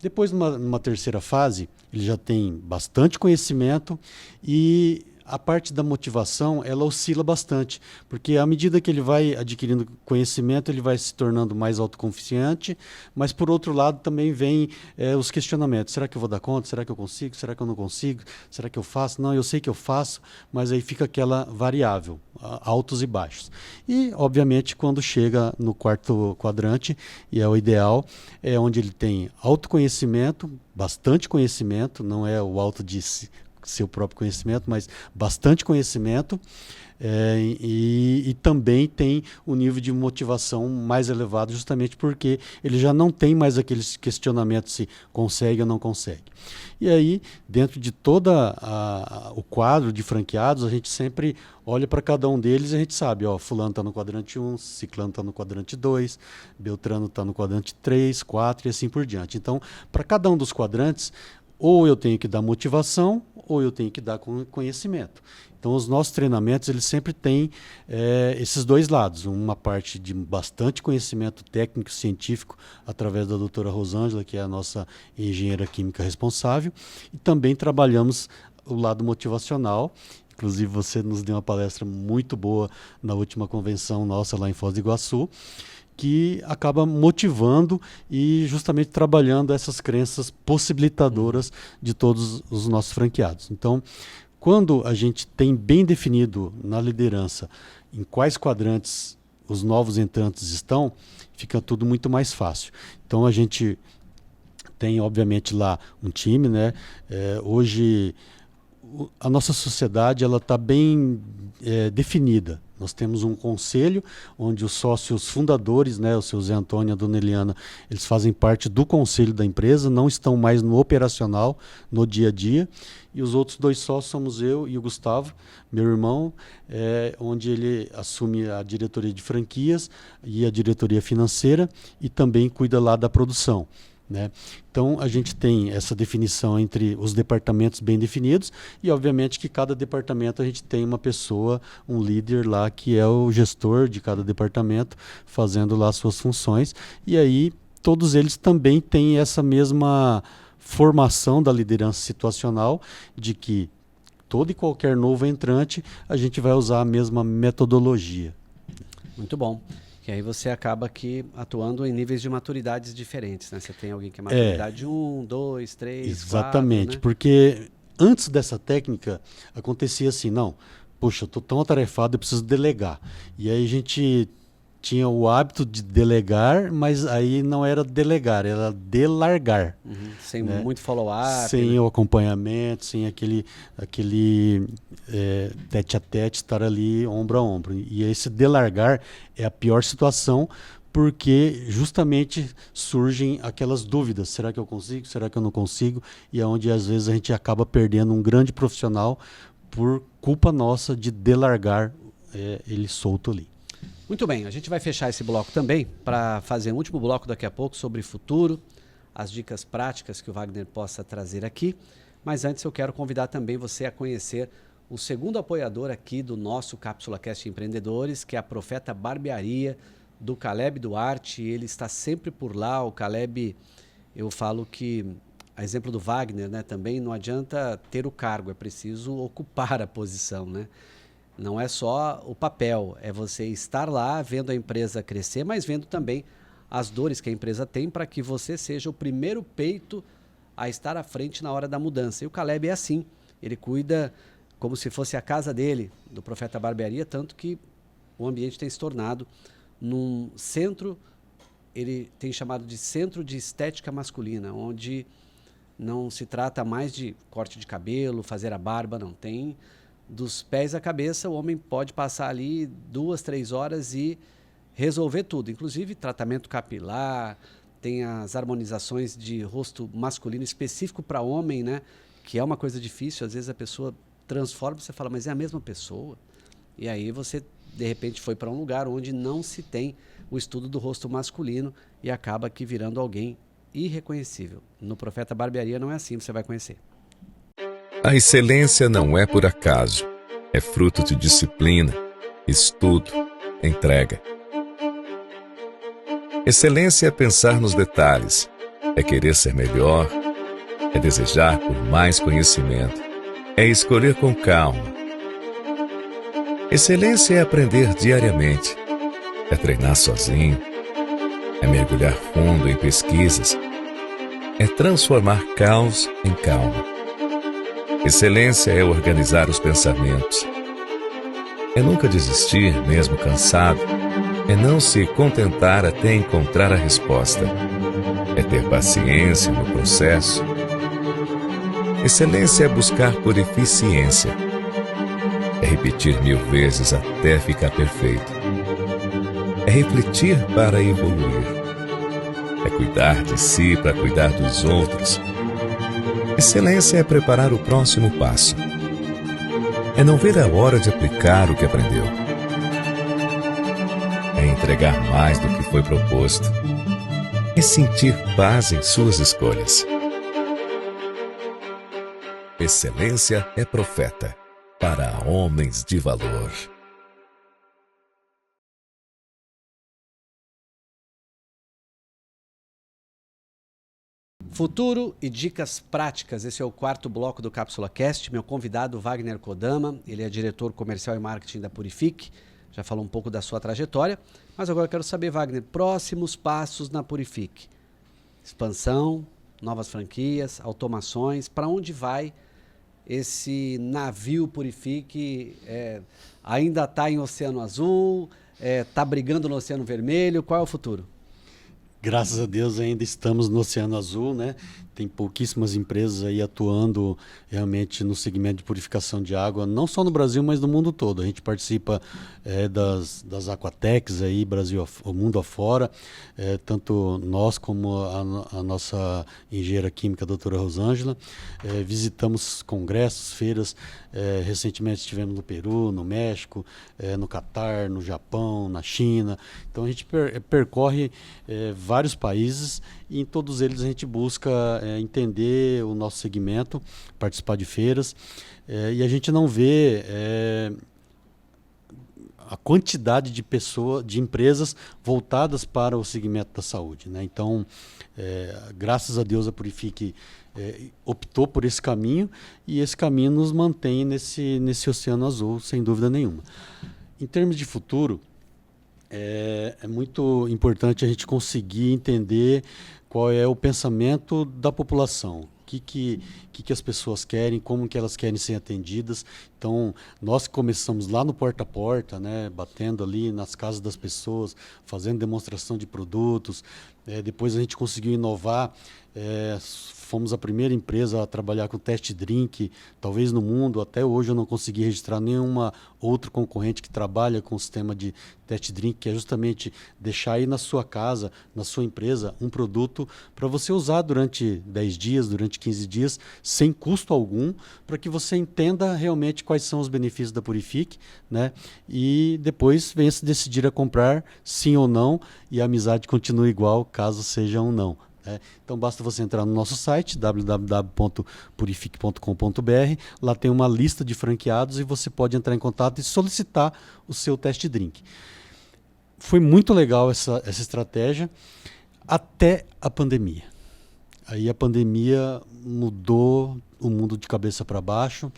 Depois, numa terceira fase, ele já tem bastante conhecimento e a parte da motivação, ela oscila bastante, porque à medida que ele vai adquirindo conhecimento, ele vai se tornando mais autoconfiante, mas por outro lado também vem os questionamentos. Será que eu vou dar conta? Será que eu consigo? Será que eu não consigo? Será que eu faço? Não, eu sei que eu faço, mas aí fica aquela variável, altos e baixos. E, obviamente, quando chega no quarto quadrante, e é o ideal, é onde ele tem autoconhecimento, bastante conhecimento, não é o alto de seu próprio conhecimento, mas bastante conhecimento, e também tem um nível de motivação mais elevado, justamente porque ele já não tem mais aqueles questionamentos se consegue ou não consegue. E aí, dentro de todo o quadro de franqueados, a gente sempre olha para cada um deles e a gente sabe, fulano está no quadrante 1, ciclano está no quadrante 2, beltrano está no quadrante 3, 4 e assim por diante. Então, para cada um dos quadrantes, ou eu tenho que dar motivação, ou eu tenho que dar conhecimento. Então, os nossos treinamentos, eles sempre têm esses dois lados. Uma parte de bastante conhecimento técnico e científico, através da doutora Rosângela, que é a nossa engenheira química responsável, e também trabalhamos o lado motivacional. Inclusive, você nos deu uma palestra muito boa na última convenção nossa lá em Foz do Iguaçu, que acaba motivando e justamente trabalhando essas crenças possibilitadoras de todos os nossos franqueados. Então, quando a gente tem bem definido na liderança em quais quadrantes os novos entrantes estão, fica tudo muito mais fácil. Então, a gente tem, obviamente, lá um time, né? Hoje, a nossa sociedade ela está bem definida. Nós temos um conselho onde os sócios fundadores, né, o seu Zé Antônio e a dona Eliana, eles fazem parte do conselho da empresa, não estão mais no operacional, no dia a dia. E os outros 2 sócios somos eu e o Gustavo, meu irmão, onde ele assume a diretoria de franquias e a diretoria financeira e também cuida lá da produção, né? Então a gente tem essa definição entre os departamentos bem definidos e obviamente que cada departamento a gente tem uma pessoa, um líder lá que é o gestor de cada departamento fazendo lá as suas funções, e aí todos eles também têm essa mesma formação da liderança situacional, de que todo e qualquer novo entrante a gente vai usar a mesma metodologia. Muito bom. Que aí você acaba aqui atuando em níveis de maturidades diferentes, né? Você tem alguém que é maturidade 1, 2, 3, exatamente, 4, né? Porque antes dessa técnica acontecia assim, não, poxa, eu estou tão atarefado, eu preciso delegar. E aí a gente tinha o hábito de delegar, mas aí não era delegar, era delargar. Sem né? muito follow-up. Sem né? o acompanhamento, sem aquele tete a tete, estar ali ombro a ombro. E esse delargar é a pior situação, porque justamente surgem aquelas dúvidas. Será que eu consigo? Será que eu não consigo? E é onde às vezes a gente acaba perdendo um grande profissional por culpa nossa de delargar ele solto ali. Muito bem, a gente vai fechar esse bloco também para fazer um último bloco daqui a pouco sobre futuro, as dicas práticas que o Wagner possa trazer aqui. Mas antes eu quero convidar também você a conhecer o segundo apoiador aqui do nosso Cápsula Cast Empreendedores, que é a Profeta Barbearia, do Caleb Duarte. Ele está sempre por lá. O Caleb, eu falo que, a exemplo do Wagner, né, também não adianta ter o cargo, é preciso ocupar a posição, né? Não é só o papel, é você estar lá vendo a empresa crescer, mas vendo também as dores que a empresa tem para que você seja o primeiro peito a estar à frente na hora da mudança. E o Caleb é assim, ele cuida como se fosse a casa dele, do Profeta Barbearia, tanto que o ambiente tem se tornado num centro, ele tem chamado de Centro de Estética Masculina, onde não se trata mais de corte de cabelo, fazer a barba, não tem... Dos pés à cabeça, o homem pode passar ali 2, 3 horas e resolver tudo, inclusive tratamento capilar, tem as harmonizações de rosto masculino específico para homem, né? Que é uma coisa difícil, às vezes a pessoa transforma, você fala, mas é a mesma pessoa? E aí você, de repente, foi para um lugar onde não se tem o estudo do rosto masculino e acaba aqui virando alguém irreconhecível. No Profeta Barbearia não é assim, você vai conhecer. A excelência não é por acaso, é fruto de disciplina, estudo, entrega. Excelência é pensar nos detalhes, é querer ser melhor, é desejar por mais conhecimento, é escolher com calma. Excelência é aprender diariamente, é treinar sozinho, é mergulhar fundo em pesquisas, é transformar caos em calma. Excelência é organizar os pensamentos. É nunca desistir, mesmo cansado. É não se contentar até encontrar a resposta. É ter paciência no processo. Excelência é buscar por eficiência. É repetir 1000 vezes até ficar perfeito. É refletir para evoluir. É cuidar de si para cuidar dos outros. Excelência é preparar o próximo passo. É não ver a hora de aplicar o que aprendeu. É entregar mais do que foi proposto. É sentir paz em suas escolhas. Excelência é Profeta para homens de valor. Futuro e dicas práticas, esse é o quarto bloco do Cápsula Cast. Meu convidado, Wagner Kodama, ele é diretor comercial e marketing da Purifique, já falou um pouco da sua trajetória, mas agora eu quero saber, Wagner, próximos passos na Purifique. Expansão, novas franquias, automações, para onde vai esse navio Purifique? Ainda está em Oceano Azul, está brigando no Oceano Vermelho, qual é o futuro? Graças a Deus ainda estamos no Oceano Azul, né? Tem pouquíssimas empresas aí atuando realmente no segmento de purificação de água, não só no Brasil, mas no mundo todo. A gente participa das Aquatecs aí, o mundo afora, tanto nós como a nossa engenheira química, a doutora Rosângela. Visitamos congressos, feiras, recentemente estivemos no Peru, no México, no Catar, no Japão, na China. Então a gente percorre vários países e em todos eles a gente busca entender o nosso segmento, participar de feiras e a gente não vê a quantidade de empresas voltadas para o segmento da saúde, né? Então, graças a Deus a Purifique optou por esse caminho e esse caminho nos mantém nesse Oceano Azul, sem dúvida nenhuma. Em termos de futuro, é muito importante a gente conseguir entender qual é o pensamento da população, o que as pessoas querem, como que elas querem ser atendidas. Então, nós começamos lá no porta a porta, né, batendo ali nas casas das pessoas, fazendo demonstração de produtos. Depois a gente conseguiu inovar, fomos a primeira empresa a trabalhar com test drink, talvez no mundo. Até hoje eu não consegui registrar nenhuma outro concorrente que trabalha com o sistema de test drink, que é justamente deixar aí na sua casa, na sua empresa, um produto para você usar durante 10 dias, durante 15 dias, sem custo algum, para que você entenda realmente quais são os benefícios da Purifique, né? E depois venha se decidir a comprar, sim ou não, e a amizade continua igual, caso seja um não. Então basta você entrar no nosso site www.purifique.com.br, lá tem uma lista de franqueados e você pode entrar em contato e solicitar o seu test drink. Foi muito legal essa estratégia até a pandemia. Aí a pandemia mudou o mundo de cabeça para baixo.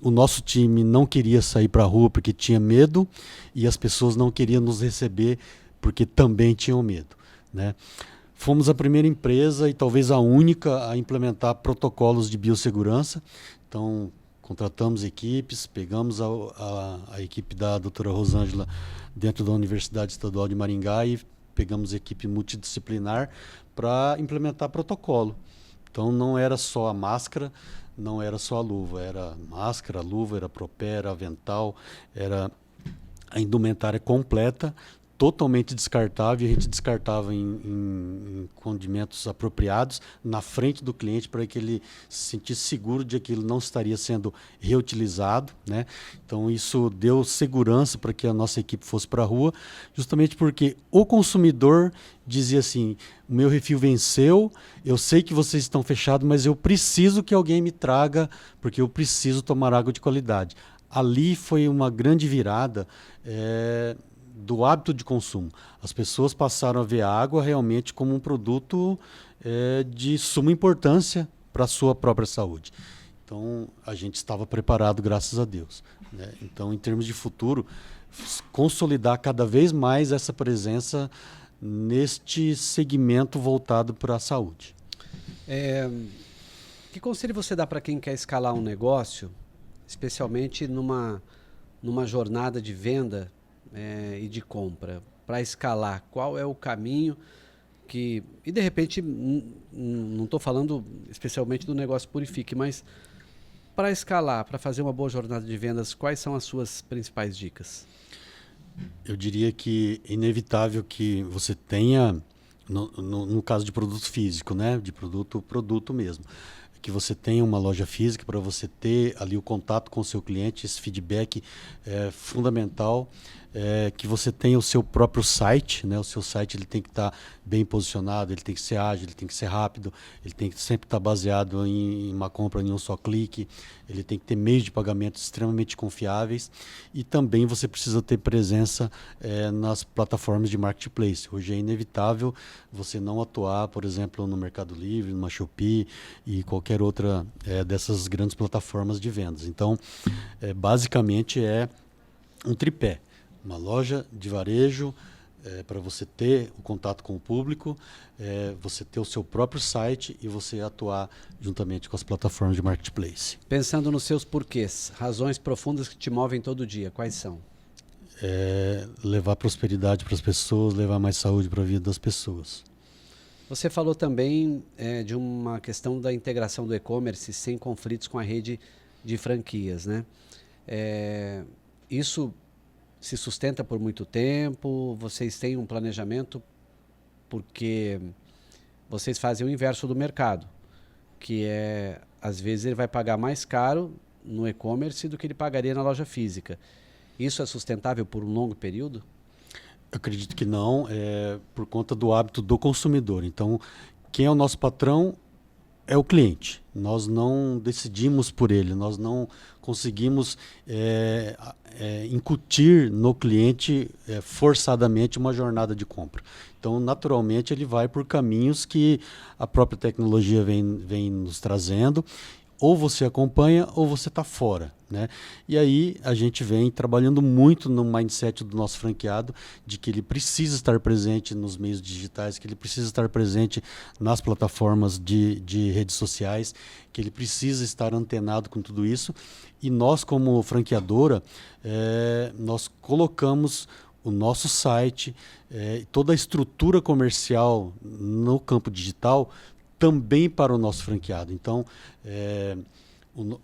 O nosso time não queria sair para a rua porque tinha medo e as pessoas não queriam nos receber porque também tinham medo, né? Fomos a primeira empresa e talvez a única a implementar protocolos de biossegurança. Então, contratamos equipes, pegamos a equipe da doutora Rosângela dentro da Universidade Estadual de Maringá e pegamos equipe multidisciplinar para implementar protocolo. Então, não era só a máscara, não era só a luva, era máscara, a luva, era propé, era avental, era a indumentária completa, totalmente descartável, e a gente descartava em condimentos apropriados na frente do cliente para que ele se sentisse seguro de que aquilo não estaria sendo reutilizado, né? Então isso deu segurança para que a nossa equipe fosse para a rua, justamente porque o consumidor dizia assim: o meu refil venceu, eu sei que vocês estão fechados, mas eu preciso que alguém me traga, porque eu preciso tomar água de qualidade. Ali foi uma grande virada do hábito de consumo. As pessoas passaram a ver a água realmente como um produto de suma importância para a sua própria saúde. Então, a gente estava preparado, graças a Deus, né? Então, em termos de futuro, consolidar cada vez mais essa presença neste segmento voltado para a saúde. Que conselho você dá para quem quer escalar um negócio, especialmente numa jornada de venda e de compra? Para escalar, qual é o caminho e de repente, não estou falando especialmente do negócio Purifique, mas para escalar, para fazer uma boa jornada de vendas, quais são as suas principais dicas? Eu diria que é inevitável que você tenha, no caso de produto físico, né, de produto mesmo, que você tenha uma loja física para você ter ali o contato com o seu cliente. Esse feedback é fundamental. Que você tenha o seu próprio site, né? O seu site ele tem que estar bem posicionado, ele tem que ser ágil, ele tem que ser rápido, ele tem que sempre estar baseado em uma compra em um só clique, ele tem que ter meios de pagamento extremamente confiáveis e também você precisa ter presença nas plataformas de marketplace. Hoje é inevitável você não atuar, por exemplo, no Mercado Livre, numa Shopee e qualquer outra dessas grandes plataformas de vendas. Então, basicamente é um tripé. Uma loja de varejo para você ter o contato com o público, você ter o seu próprio site e você atuar juntamente com as plataformas de marketplace. Pensando nos seus porquês, razões profundas que te movem todo dia, quais são? levar prosperidade para as pessoas, levar mais saúde para a vida das pessoas. Você falou também de uma questão da integração do e-commerce sem conflitos com a rede de franquias, né? Isso se sustenta por muito tempo? Vocês têm um planejamento? Porque vocês fazem o inverso do mercado, que às vezes ele vai pagar mais caro no e-commerce do que ele pagaria na loja física. Isso é sustentável por um longo período? Eu acredito que não, por conta do hábito do consumidor. Então, quem é o nosso patrão é o cliente. Nós não decidimos por ele, nós não conseguimos incutir no cliente forçadamente uma jornada de compra. Então, naturalmente, ele vai por caminhos que a própria tecnologia vem nos trazendo. Ou você acompanha ou você está fora, né? E aí a gente vem trabalhando muito no mindset do nosso franqueado, de que ele precisa estar presente nos meios digitais, que ele precisa estar presente nas plataformas de redes sociais, que ele precisa estar antenado com tudo isso. E nós, como franqueadora, nós colocamos o nosso site, toda a estrutura comercial no campo digital também para o nosso franqueado. Então,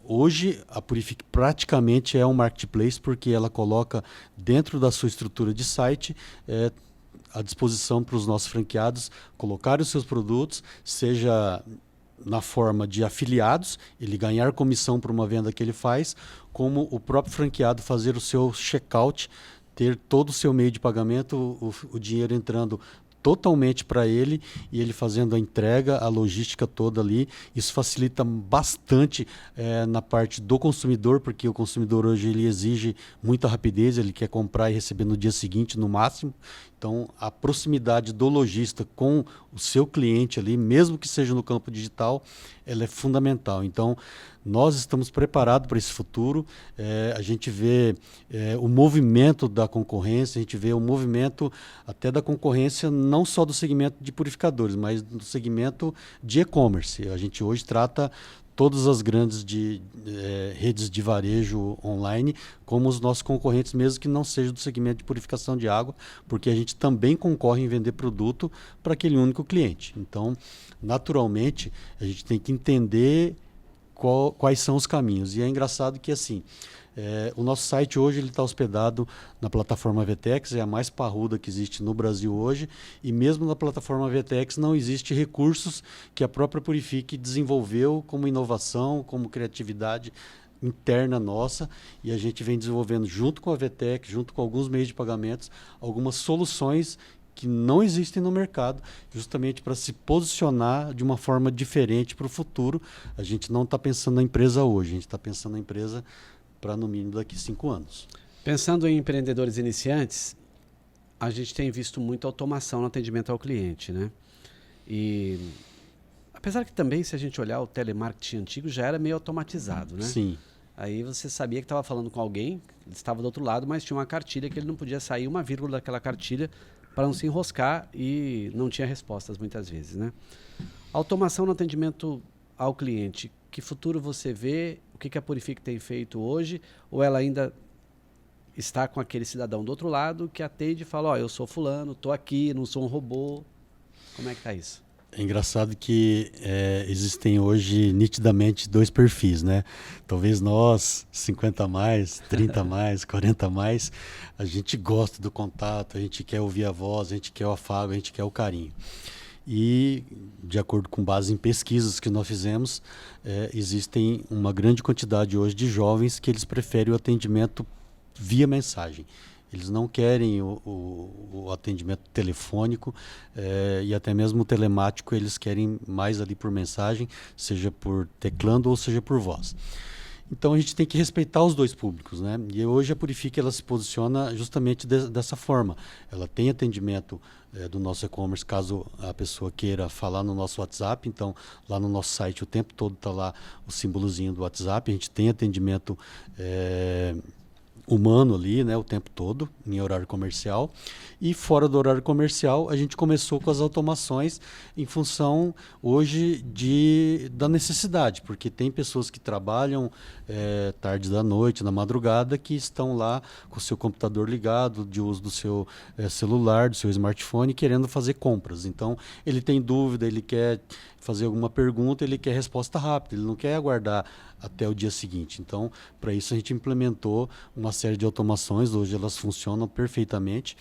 hoje a Purific praticamente é um marketplace, porque ela coloca dentro da sua estrutura de site à disposição para os nossos franqueados colocarem os seus produtos, seja na forma de afiliados, ele ganhar comissão por uma venda que ele faz, como o próprio franqueado fazer o seu checkout, ter todo o seu meio de pagamento, o dinheiro entrando totalmente para ele e ele fazendo a entrega, a logística toda ali. Isso facilita bastante na parte do consumidor, porque o consumidor hoje ele exige muita rapidez, ele quer comprar e receber no dia seguinte no máximo. Então, a proximidade do lojista com o seu cliente ali, mesmo que seja no campo digital, ela é fundamental. Então, nós estamos preparados para esse futuro. A gente vê o movimento da concorrência, a gente vê o movimento até da concorrência, não só do segmento de purificadores, mas do segmento de e-commerce. A gente hoje trata todas as grandes redes de varejo online como os nossos concorrentes, mesmo que não seja do segmento de purificação de água, porque a gente também concorre em vender produto para aquele único cliente. Então, naturalmente, a gente tem que entender quais são os caminhos. E é engraçado que, assim, o nosso site hoje está hospedado na plataforma VTEX, é a mais parruda que existe no Brasil hoje, e mesmo na plataforma VTEX não existe recursos que a própria Purific desenvolveu como inovação, como criatividade interna nossa, e a gente vem desenvolvendo junto com a VTEX, junto com alguns meios de pagamentos, algumas soluções que não existem no mercado, justamente para se posicionar de uma forma diferente para o futuro. A gente não está pensando na empresa hoje, a gente está pensando na empresa para no mínimo daqui a 5 anos. Pensando em empreendedores iniciantes, a gente tem visto muita automação no atendimento ao cliente, né? E apesar que também, se a gente olhar o telemarketing antigo, já era meio automatizado, né? Sim. Aí você sabia que estava falando com alguém, ele estava do outro lado, mas tinha uma cartilha que ele não podia sair uma vírgula daquela cartilha para não se enroscar e não tinha respostas muitas vezes, né? Automação no atendimento ao cliente, que futuro você vê? O que a Purific tem feito hoje? Ou ela ainda está com aquele cidadão do outro lado que atende e fala, eu sou fulano, estou aqui, não sou um robô. Como é que está isso? É engraçado que existem hoje nitidamente 2 perfis, né? Talvez nós, 50 a mais, 30 a mais, 40 a mais, a gente gosta do contato, a gente quer ouvir a voz, a gente quer o afago, a gente quer o carinho. E, de acordo com base em pesquisas que nós fizemos, existem uma grande quantidade hoje de jovens que eles preferem o atendimento via mensagem. Eles não querem o atendimento telefônico e até mesmo o telemático, eles querem mais ali por mensagem, seja por teclando ou seja por voz. Então a gente tem que respeitar os 2 públicos, né? E hoje a Purific ela se posiciona justamente dessa forma. Ela tem atendimento do nosso e-commerce, caso a pessoa queira falar no nosso WhatsApp. Então lá no nosso site o tempo todo está lá o símbolozinho do WhatsApp. A gente tem atendimento humano ali, né, o tempo todo, em horário comercial. E fora do horário comercial, a gente começou com as automações em função, hoje, da necessidade, porque tem pessoas que trabalham tarde da noite, na madrugada, que estão lá com o seu computador ligado, de uso do seu celular, do seu smartphone, querendo fazer compras. Então, ele tem dúvida, ele quer fazer alguma pergunta, ele quer resposta rápida, ele não quer aguardar até o dia seguinte. Então, para isso a gente implementou uma série de automações, hoje elas funcionam perfeitamente,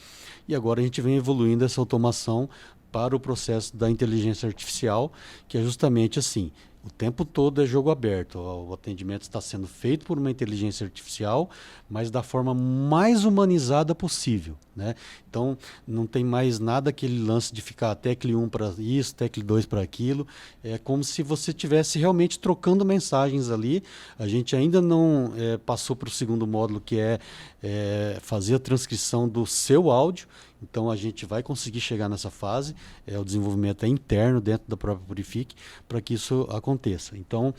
e agora a gente vem evoluindo essa automação para o processo da inteligência artificial, que é justamente assim, o tempo todo é jogo aberto, o atendimento está sendo feito por uma inteligência artificial, mas da forma mais humanizada possível, né? Então, não tem mais nada aquele lance de ficar tecle 1 para isso, tecle 2 para aquilo. É como se você estivesse realmente trocando mensagens ali. A gente ainda não passou para o segundo módulo, que é fazer a transcrição do seu áudio. Então, a gente vai conseguir chegar nessa fase. O desenvolvimento é interno dentro da própria Purifique para que isso aconteça. Então,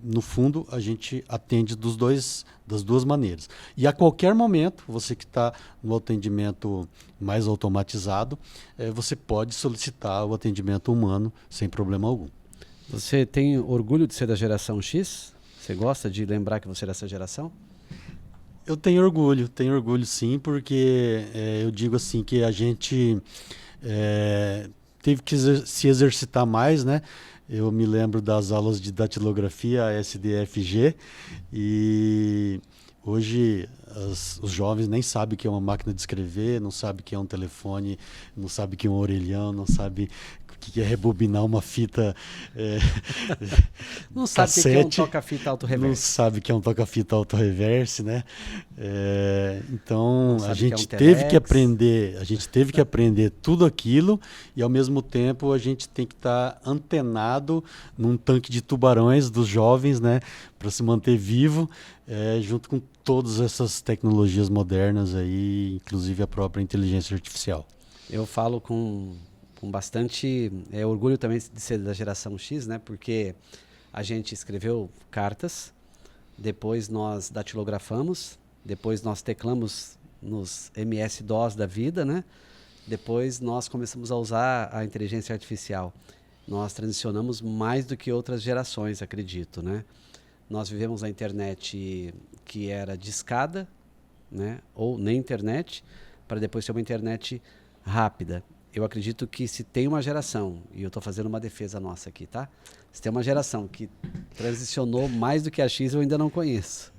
no fundo, a gente atende das duas maneiras. E a qualquer momento, você que está no atendimento mais automatizado, você pode solicitar o atendimento humano sem problema algum. Você tem orgulho de ser da geração X? Você gosta de lembrar que você é dessa geração? Eu tenho orgulho sim, porque eu digo assim que a gente teve que se exercitar mais, né? Eu me lembro das aulas de datilografia SDFG e hoje os jovens nem sabem o que é uma máquina de escrever, não sabem o que é um telefone, não sabem o que é um orelhão, não sabem o que é rebobinar uma fita não sabe o que é um toca-fita auto-reverse. Não sabe o que é um toca-fita auto-reverse, né? Então a gente teve que aprender tudo aquilo e ao mesmo tempo a gente tem que estar antenado num tanque de tubarões dos jovens, né? Para se manter vivo, junto com todas essas tecnologias modernas aí, inclusive a própria inteligência artificial. Eu falo com bastante orgulho também de ser da geração X, né? Porque a gente escreveu cartas, depois nós datilografamos, depois nós teclamos nos MS-DOS da vida, né? Depois nós começamos a usar a inteligência artificial. Nós transicionamos mais do que outras gerações, acredito, né? Nós vivemos a internet que era discada, né? Ou nem internet, para depois ter uma internet rápida. Eu acredito que se tem uma geração, e eu estou fazendo uma defesa nossa aqui, tá? Se tem uma geração que transicionou mais do que a X, eu ainda não conheço.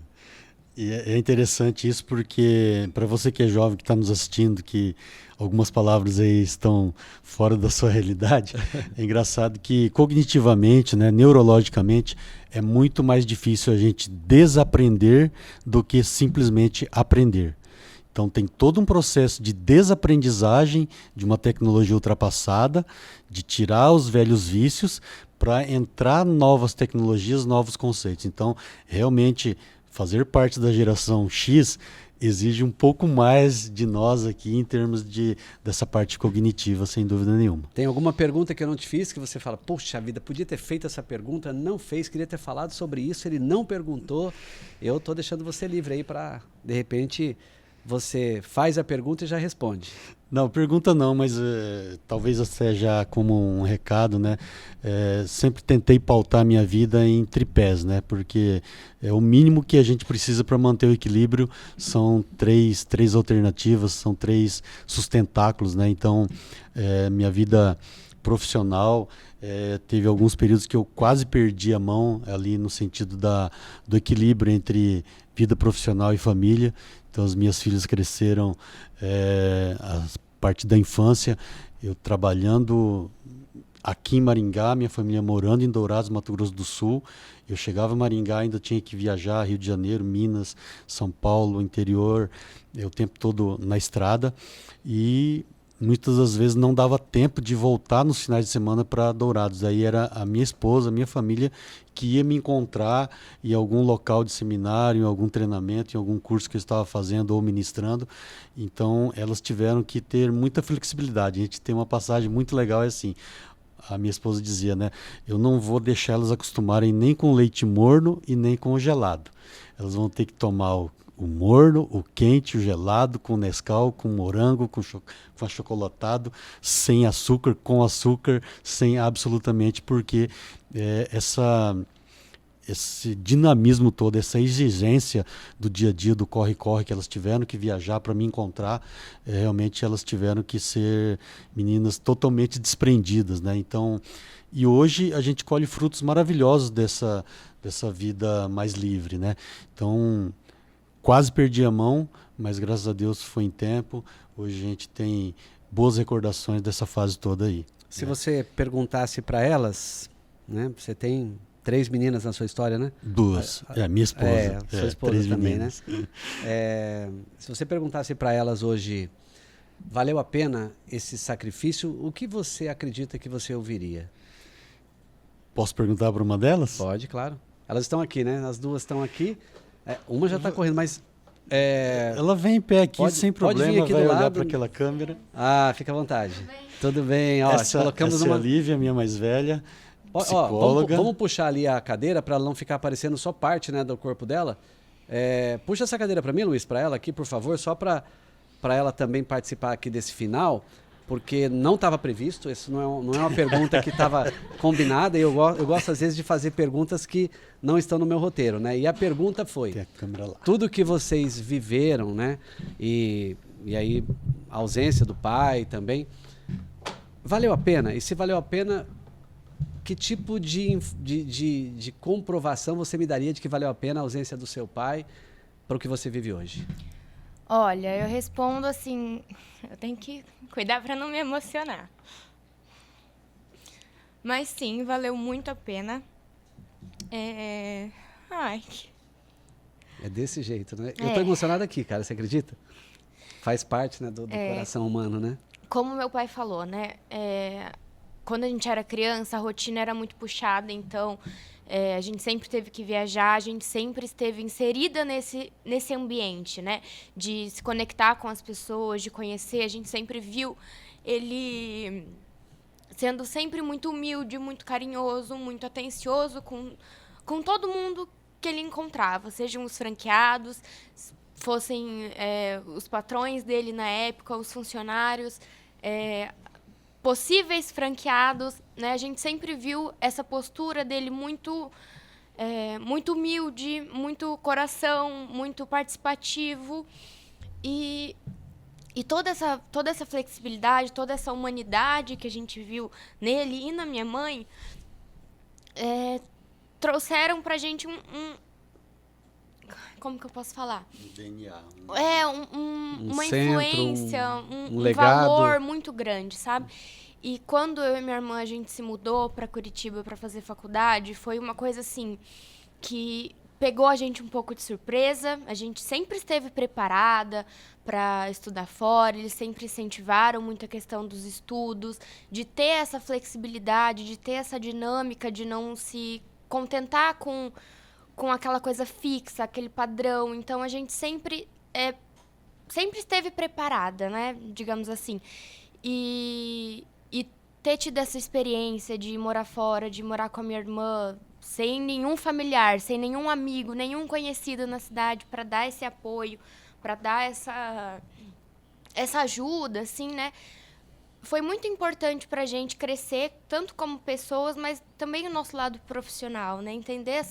E é interessante isso porque, para você que é jovem, que está nos assistindo, que algumas palavras aí estão fora da sua realidade, é engraçado que cognitivamente, né, neurologicamente, é muito mais difícil a gente desaprender do que simplesmente aprender. Então tem todo um processo de desaprendizagem de uma tecnologia ultrapassada, de tirar os velhos vícios para entrar novas tecnologias, novos conceitos. Então, realmente, fazer parte da geração X exige um pouco mais de nós aqui em termos dessa parte cognitiva, sem dúvida nenhuma. Tem alguma pergunta que eu não te fiz que você fala, poxa vida, podia ter feito essa pergunta, não fez, queria ter falado sobre isso, ele não perguntou. Eu estou deixando você livre aí para, de repente, você faz a pergunta e já responde. Não, pergunta não, mas talvez seja como um recado, né? Sempre tentei pautar minha vida em tripés, né? Porque o mínimo que a gente precisa para manter o equilíbrio são três alternativas, são 3 sustentáculos, né? Então, minha vida profissional teve alguns períodos que eu quase perdi a mão ali no sentido do equilíbrio entre vida profissional e família. Então as minhas filhas cresceram a partir da infância, eu trabalhando aqui em Maringá, minha família morando em Dourados, Mato Grosso do Sul. Eu chegava em Maringá, ainda tinha que viajar, Rio de Janeiro, Minas, São Paulo, interior, o tempo todo na estrada. E muitas das vezes não dava tempo de voltar nos finais de semana para Dourados. Aí era a minha esposa, a minha família que ia me encontrar em algum local de seminário, em algum treinamento, em algum curso que eu estava fazendo ou ministrando. Então elas tiveram que ter muita flexibilidade. A gente tem uma passagem muito legal, é assim, a minha esposa dizia, né? Eu não vou deixar elas acostumarem nem com leite morno e nem com o gelado. Elas vão ter que tomar o morno, o quente, o gelado, com Nescau, com morango, com achocolatado, sem açúcar, com açúcar, sem absolutamente, porque esse dinamismo todo, essa exigência do dia a dia, do corre-corre que elas tiveram que viajar para me encontrar, realmente elas tiveram que ser meninas totalmente desprendidas, né? Então, e hoje a gente colhe frutos maravilhosos dessa vida mais livre, né? Então, quase perdi a mão, mas graças a Deus foi em tempo. Hoje a gente tem boas recordações dessa fase toda aí. Se você perguntasse para elas, né? Você tem 3 meninas na sua história, né? 2. Minha esposa. Sua esposa 3 também, meninas. né? Se você perguntasse para elas hoje, valeu a pena esse sacrifício? O que você acredita que você ouviria? Posso perguntar para uma delas? Pode, claro. Elas estão aqui, né? As 2 estão aqui. Uma já está correndo, mas... Ela vem em pé aqui sem problema, vir aqui vai do olhar lado. para aquela câmera. Fica à vontade. Tudo bem. Ó, Essa colocamos é a Lívia, minha mais velha, psicóloga. Vamos puxar ali a cadeira para ela não ficar aparecendo só parte, né, do corpo dela. Puxa essa cadeira para mim, Luiz, para ela aqui, por favor, só para ela também participar aqui desse final, porque não estava previsto, isso não é uma pergunta que estava combinada, e eu gosto às vezes de fazer perguntas que não estão no meu roteiro, né? E a pergunta foi, Tem a câmera lá. tudo que vocês viveram, né, e aí a ausência do pai também, valeu a pena? E se valeu a pena, que tipo de comprovação você me daria de que valeu a pena a ausência do seu pai para o que você vive hoje? Olha, eu respondo assim, eu tenho que cuidar para não me emocionar. Mas sim, valeu muito a pena. Ai. É desse jeito, né? Eu tô emocionado aqui, cara, você acredita? Faz parte, né, do coração humano, né? Como meu pai falou, né? Quando a gente era criança, a rotina era muito puxada, então a gente sempre teve que viajar, a gente sempre esteve inserida nesse ambiente, né? De se conectar com as pessoas, de conhecer. A gente sempre viu ele sendo sempre muito humilde, muito carinhoso, muito atencioso com todo mundo que ele encontrava, sejam os franqueados, fossem os patrões dele na época, os funcionários, possíveis franqueados, né? A gente sempre viu essa postura dele muito humilde, muito coração, muito participativo e toda essa flexibilidade, toda essa humanidade que a gente viu nele e na minha mãe trouxeram pra gente como que eu posso falar? Um DNA. Uma centro, influência, um um legado. valor muito grande, sabe? E quando eu e minha irmã a gente se mudou para Curitiba para fazer faculdade, foi uma coisa assim que pegou a gente um pouco de surpresa. A gente sempre esteve preparada para estudar fora, eles sempre incentivaram muito a questão dos estudos, de ter essa flexibilidade, de ter essa dinâmica, de não se contentar com aquela coisa fixa, aquele padrão. Então, a gente sempre esteve preparada, né? Digamos assim. E ter tido essa experiência de morar fora, de morar com a minha irmã, sem nenhum familiar, sem nenhum amigo, nenhum conhecido na cidade para dar esse apoio, para dar essa ajuda, assim, né? Foi muito importante para a gente crescer, tanto como pessoas, mas também o nosso lado profissional, né? Entender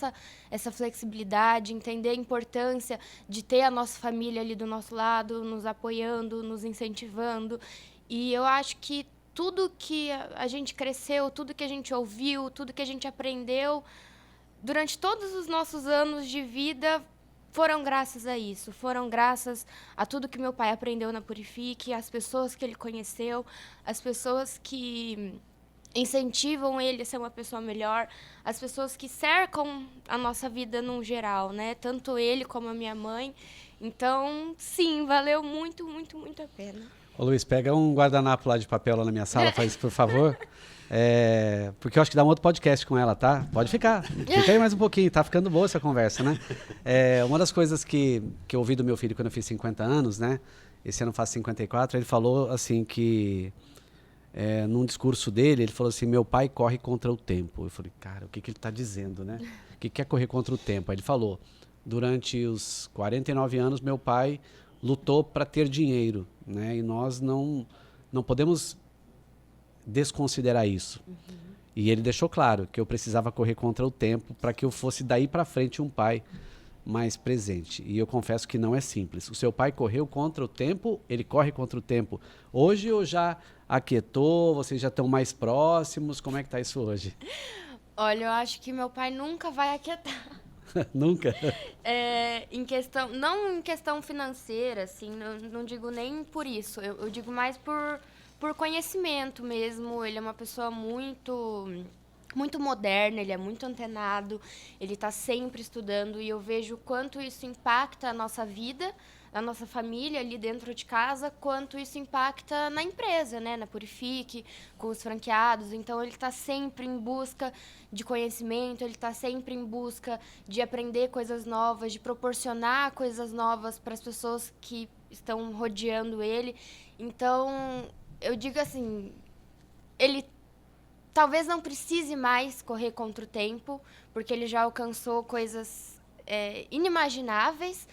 essa flexibilidade, entender a importância de ter a nossa família ali do nosso lado, nos apoiando, nos incentivando. E eu acho que tudo que a gente cresceu, tudo que a gente ouviu, tudo que a gente aprendeu, durante todos os nossos anos de vida, foram graças a isso, foram graças a tudo que meu pai aprendeu na Purifique, as pessoas que ele conheceu, as pessoas que incentivam ele a ser uma pessoa melhor, as pessoas que cercam a nossa vida no geral, né? Tanto ele como a minha mãe. Então, sim, valeu muito, muito, muito a pena. Ô Luiz, pega um guardanapo lá de papel lá na minha sala, faz isso, por favor. Porque eu acho que dá um outro podcast com ela, tá? Pode ficar. Fica aí mais um pouquinho, tá ficando boa essa conversa, né? Uma das coisas que eu ouvi do meu filho quando eu fiz 50 anos, né? Esse ano eu faço 54, ele falou assim que num discurso dele, ele falou assim, meu pai corre contra o tempo. Eu falei, cara, o que ele está dizendo, né? O que é correr contra o tempo? Aí ele falou, durante os 49 anos, meu pai lutou para ter dinheiro, né? E nós não podemos desconsiderar isso. E ele deixou claro que eu precisava correr contra o tempo para que eu fosse daí para frente um pai mais presente. E eu confesso que não é simples. O seu pai correu contra o tempo, ele corre contra o tempo. Hoje ou já aquietou, vocês já estão mais próximos? Como é que tá isso hoje? Olha, eu acho que meu pai nunca vai aquietar. Nunca? Não em questão financeira, assim, não digo nem por isso. Eu digo mais por conhecimento mesmo. Ele é uma pessoa muito moderna, ele é muito antenado, ele está sempre estudando e eu vejo o quanto isso impacta a nossa vida, a nossa família ali dentro de casa, quanto isso impacta na empresa, né, na Purifique, com os franqueados. Então, ele está sempre em busca de conhecimento, ele está sempre em busca de aprender coisas novas, de proporcionar coisas novas para as pessoas que estão rodeando ele. Então, eu digo assim, ele talvez não precise mais correr contra o tempo, porque ele já alcançou coisas inimagináveis,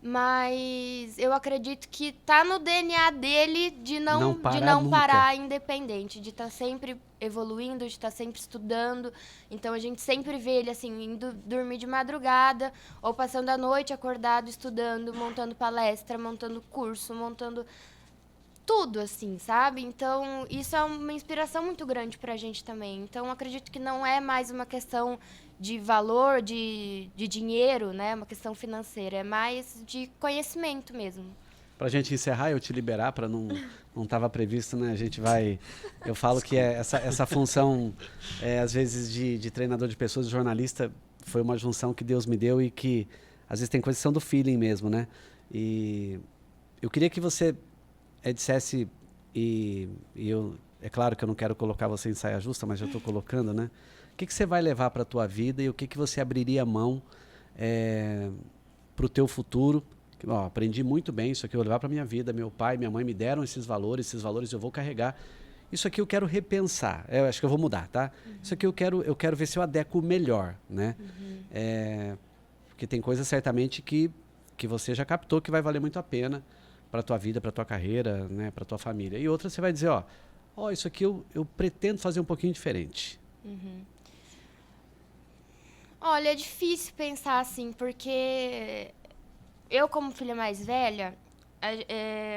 mas eu acredito que está no DNA dele de não parar independente, de estar sempre evoluindo, de estar sempre estudando. Então, a gente sempre vê ele assim, indo dormir de madrugada, ou passando a noite acordado, estudando, montando palestra, montando curso, montando tudo, assim, sabe? Então, isso é uma inspiração muito grande pra gente também. Então, acredito que não é mais uma questão de valor, de dinheiro, né? Uma questão financeira. É mais de conhecimento mesmo. Pra gente encerrar, eu te liberar, para não estava previsto, né? A gente vai... Eu falo que essa função, às vezes, de treinador de pessoas, de jornalista, foi uma junção que Deus me deu e que, às vezes, tem coisas que são do feeling mesmo, né? E eu queria que você... dissesse, e eu, é claro que eu não quero colocar você em saia justa, mas já estou colocando, né? O que você vai levar para a tua vida e o que você abriria a mão para o teu futuro? Ó, aprendi muito bem, isso aqui eu vou levar para a minha vida, meu pai, minha mãe me deram esses valores eu vou carregar. Isso aqui eu quero repensar, eu acho que eu vou mudar, tá? Isso aqui eu quero ver se eu adequo melhor, né? Porque tem coisas certamente que você já captou que vai valer muito a pena para a tua vida, para a tua carreira, né, para a tua família. E outra você vai dizer, ó, isso aqui eu pretendo fazer um pouquinho diferente. Olha, é difícil pensar assim, porque eu, como filha mais velha,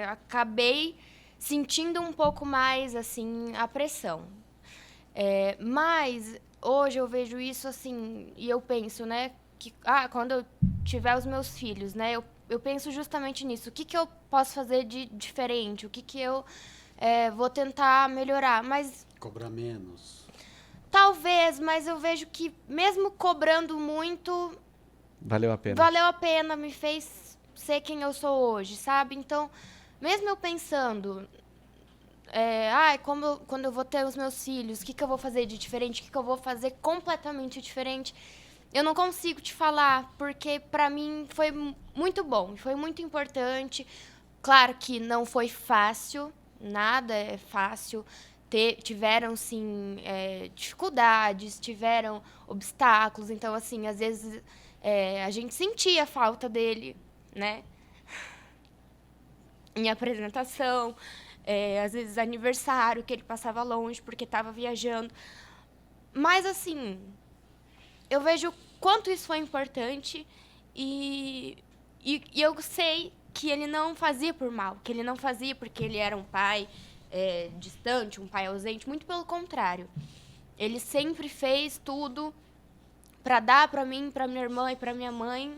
acabei sentindo um pouco mais, assim, a pressão. Mas hoje eu vejo isso assim, e eu penso, né, que quando eu tiver os meus filhos, né, eu penso justamente nisso. O que eu posso fazer de diferente? O que eu vou tentar melhorar? Mas cobrar menos. Talvez, mas eu vejo que mesmo cobrando muito... Valeu a pena. Valeu a pena, me fez ser quem eu sou hoje, sabe? Então, mesmo eu pensando... quando eu vou ter os meus filhos, o que eu vou fazer de diferente? O que eu vou fazer completamente diferente? Eu não consigo te falar, porque para mim foi muito bom, foi muito importante. Claro que não foi fácil, nada é fácil. Tiveram, sim, dificuldades, tiveram obstáculos. Então, assim, às vezes a gente sentia a falta dele, né? Em apresentação, às vezes aniversário, que ele passava longe porque estava viajando. Mas, assim, eu vejo quanto isso foi importante e eu sei que ele não fazia por mal, que ele não fazia porque ele era um pai distante, um pai ausente, muito pelo contrário. Ele sempre fez tudo para dar para mim, para minha irmã e para minha mãe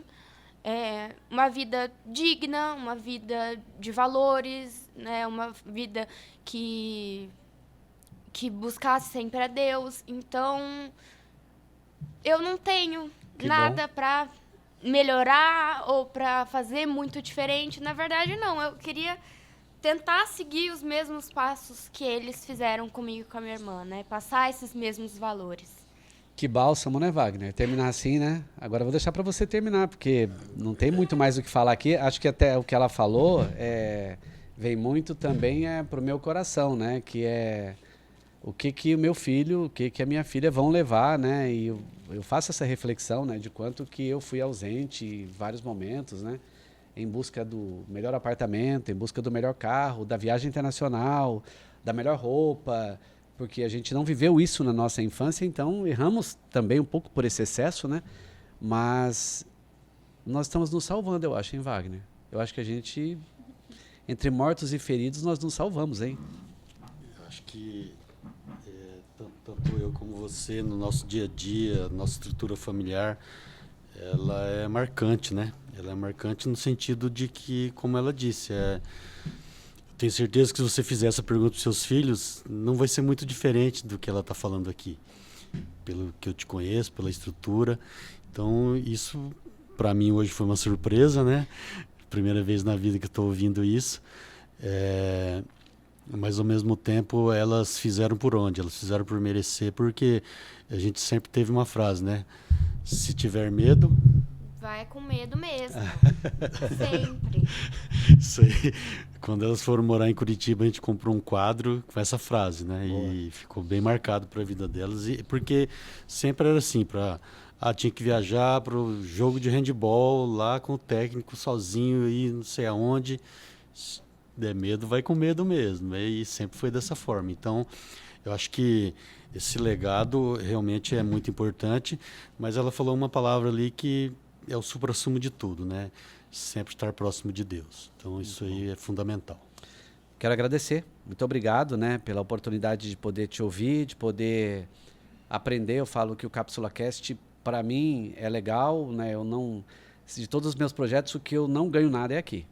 uma vida digna, uma vida de valores, né, uma vida que buscasse sempre a Deus. Então, eu não tenho nada para melhorar ou para fazer muito diferente. Na verdade, não. Eu queria tentar seguir os mesmos passos que eles fizeram comigo e com a minha irmã, né? Passar esses mesmos valores. Que bálsamo, né, Wagner? Terminar assim, né? Agora eu vou deixar para você terminar, porque não tem muito mais o que falar aqui. Acho que até o que ela falou vem muito também para o meu coração, né? Que o que o meu filho, o que a minha filha vão levar, né? E eu faço essa reflexão, né, de quanto que eu fui ausente em vários momentos, né? Em busca do melhor apartamento, em busca do melhor carro, da viagem internacional, da melhor roupa, porque a gente não viveu isso na nossa infância, então erramos também um pouco por esse excesso, né? Mas nós estamos nos salvando, eu acho, hein, Wagner? Eu acho que a gente, entre mortos e feridos, nós nos salvamos, hein? Eu acho que tanto eu como você, no nosso dia a dia, nossa estrutura familiar, ela é marcante, né? Ela é marcante no sentido de que, como ela disse, tenho certeza que se você fizer essa pergunta para os seus filhos, não vai ser muito diferente do que ela está falando aqui. Pelo que eu te conheço, pela estrutura. Então, isso, para mim, hoje foi uma surpresa, né? Primeira vez na vida que eu estou ouvindo isso. Mas, ao mesmo tempo, elas fizeram por onde? Elas fizeram por merecer, porque a gente sempre teve uma frase, né? Se tiver medo... Vai com medo mesmo. Sempre. Isso aí. Quando elas foram morar em Curitiba, a gente comprou um quadro com essa frase, né? Boa. E ficou bem marcado para a vida delas. Porque sempre era assim, tinha que viajar para o jogo de handball lá com o técnico sozinho e não sei aonde. Se der medo, vai com medo mesmo. E sempre foi dessa forma. Então, eu acho que esse legado realmente é muito importante, mas ela falou uma palavra ali que é o suprassumo de tudo, né? Sempre estar próximo de Deus. Então, isso aí é fundamental. Quero agradecer. Muito obrigado, né, pela oportunidade de poder te ouvir, de poder aprender. Eu falo que o Cápsula Cast, para mim, é legal, né? De todos os meus projetos, o que eu não ganho nada é aqui.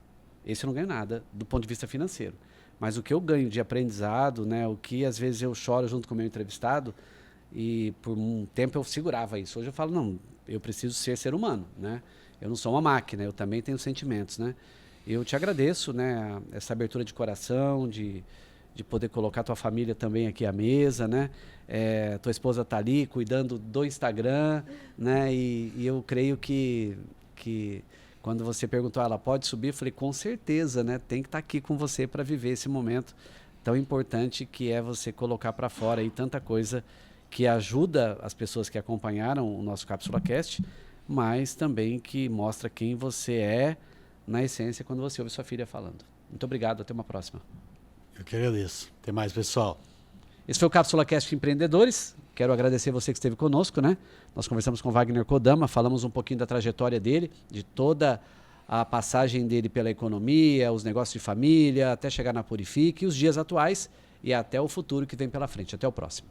Esse eu não ganho nada, do ponto de vista financeiro. Mas o que eu ganho de aprendizado, né, o que às vezes eu choro junto com o meu entrevistado, e por um tempo eu segurava isso. Hoje eu falo, não, eu preciso ser humano, né? Eu não sou uma máquina, eu também tenho sentimentos, né? Eu te agradeço, né, essa abertura de coração, de poder colocar tua família também aqui à mesa, né? Tua esposa está ali cuidando do Instagram, né? E eu creio que quando você perguntou, ela pode subir? Eu falei, com certeza, né? Tem que estar aqui com você para viver esse momento tão importante que é você colocar para fora aí tanta coisa que ajuda as pessoas que acompanharam o nosso Cápsula Cast, mas também que mostra quem você é na essência quando você ouve sua filha falando. Muito obrigado, até uma próxima. Eu que agradeço. Até mais, pessoal. Esse foi o Cápsula Cast Empreendedores. Quero agradecer você que esteve conosco, né? Nós conversamos com Wagner Kodama, falamos um pouquinho da trajetória dele, de toda a passagem dele pela economia, os negócios de família, até chegar na Purifique, os dias atuais e até o futuro que vem pela frente. Até o próximo.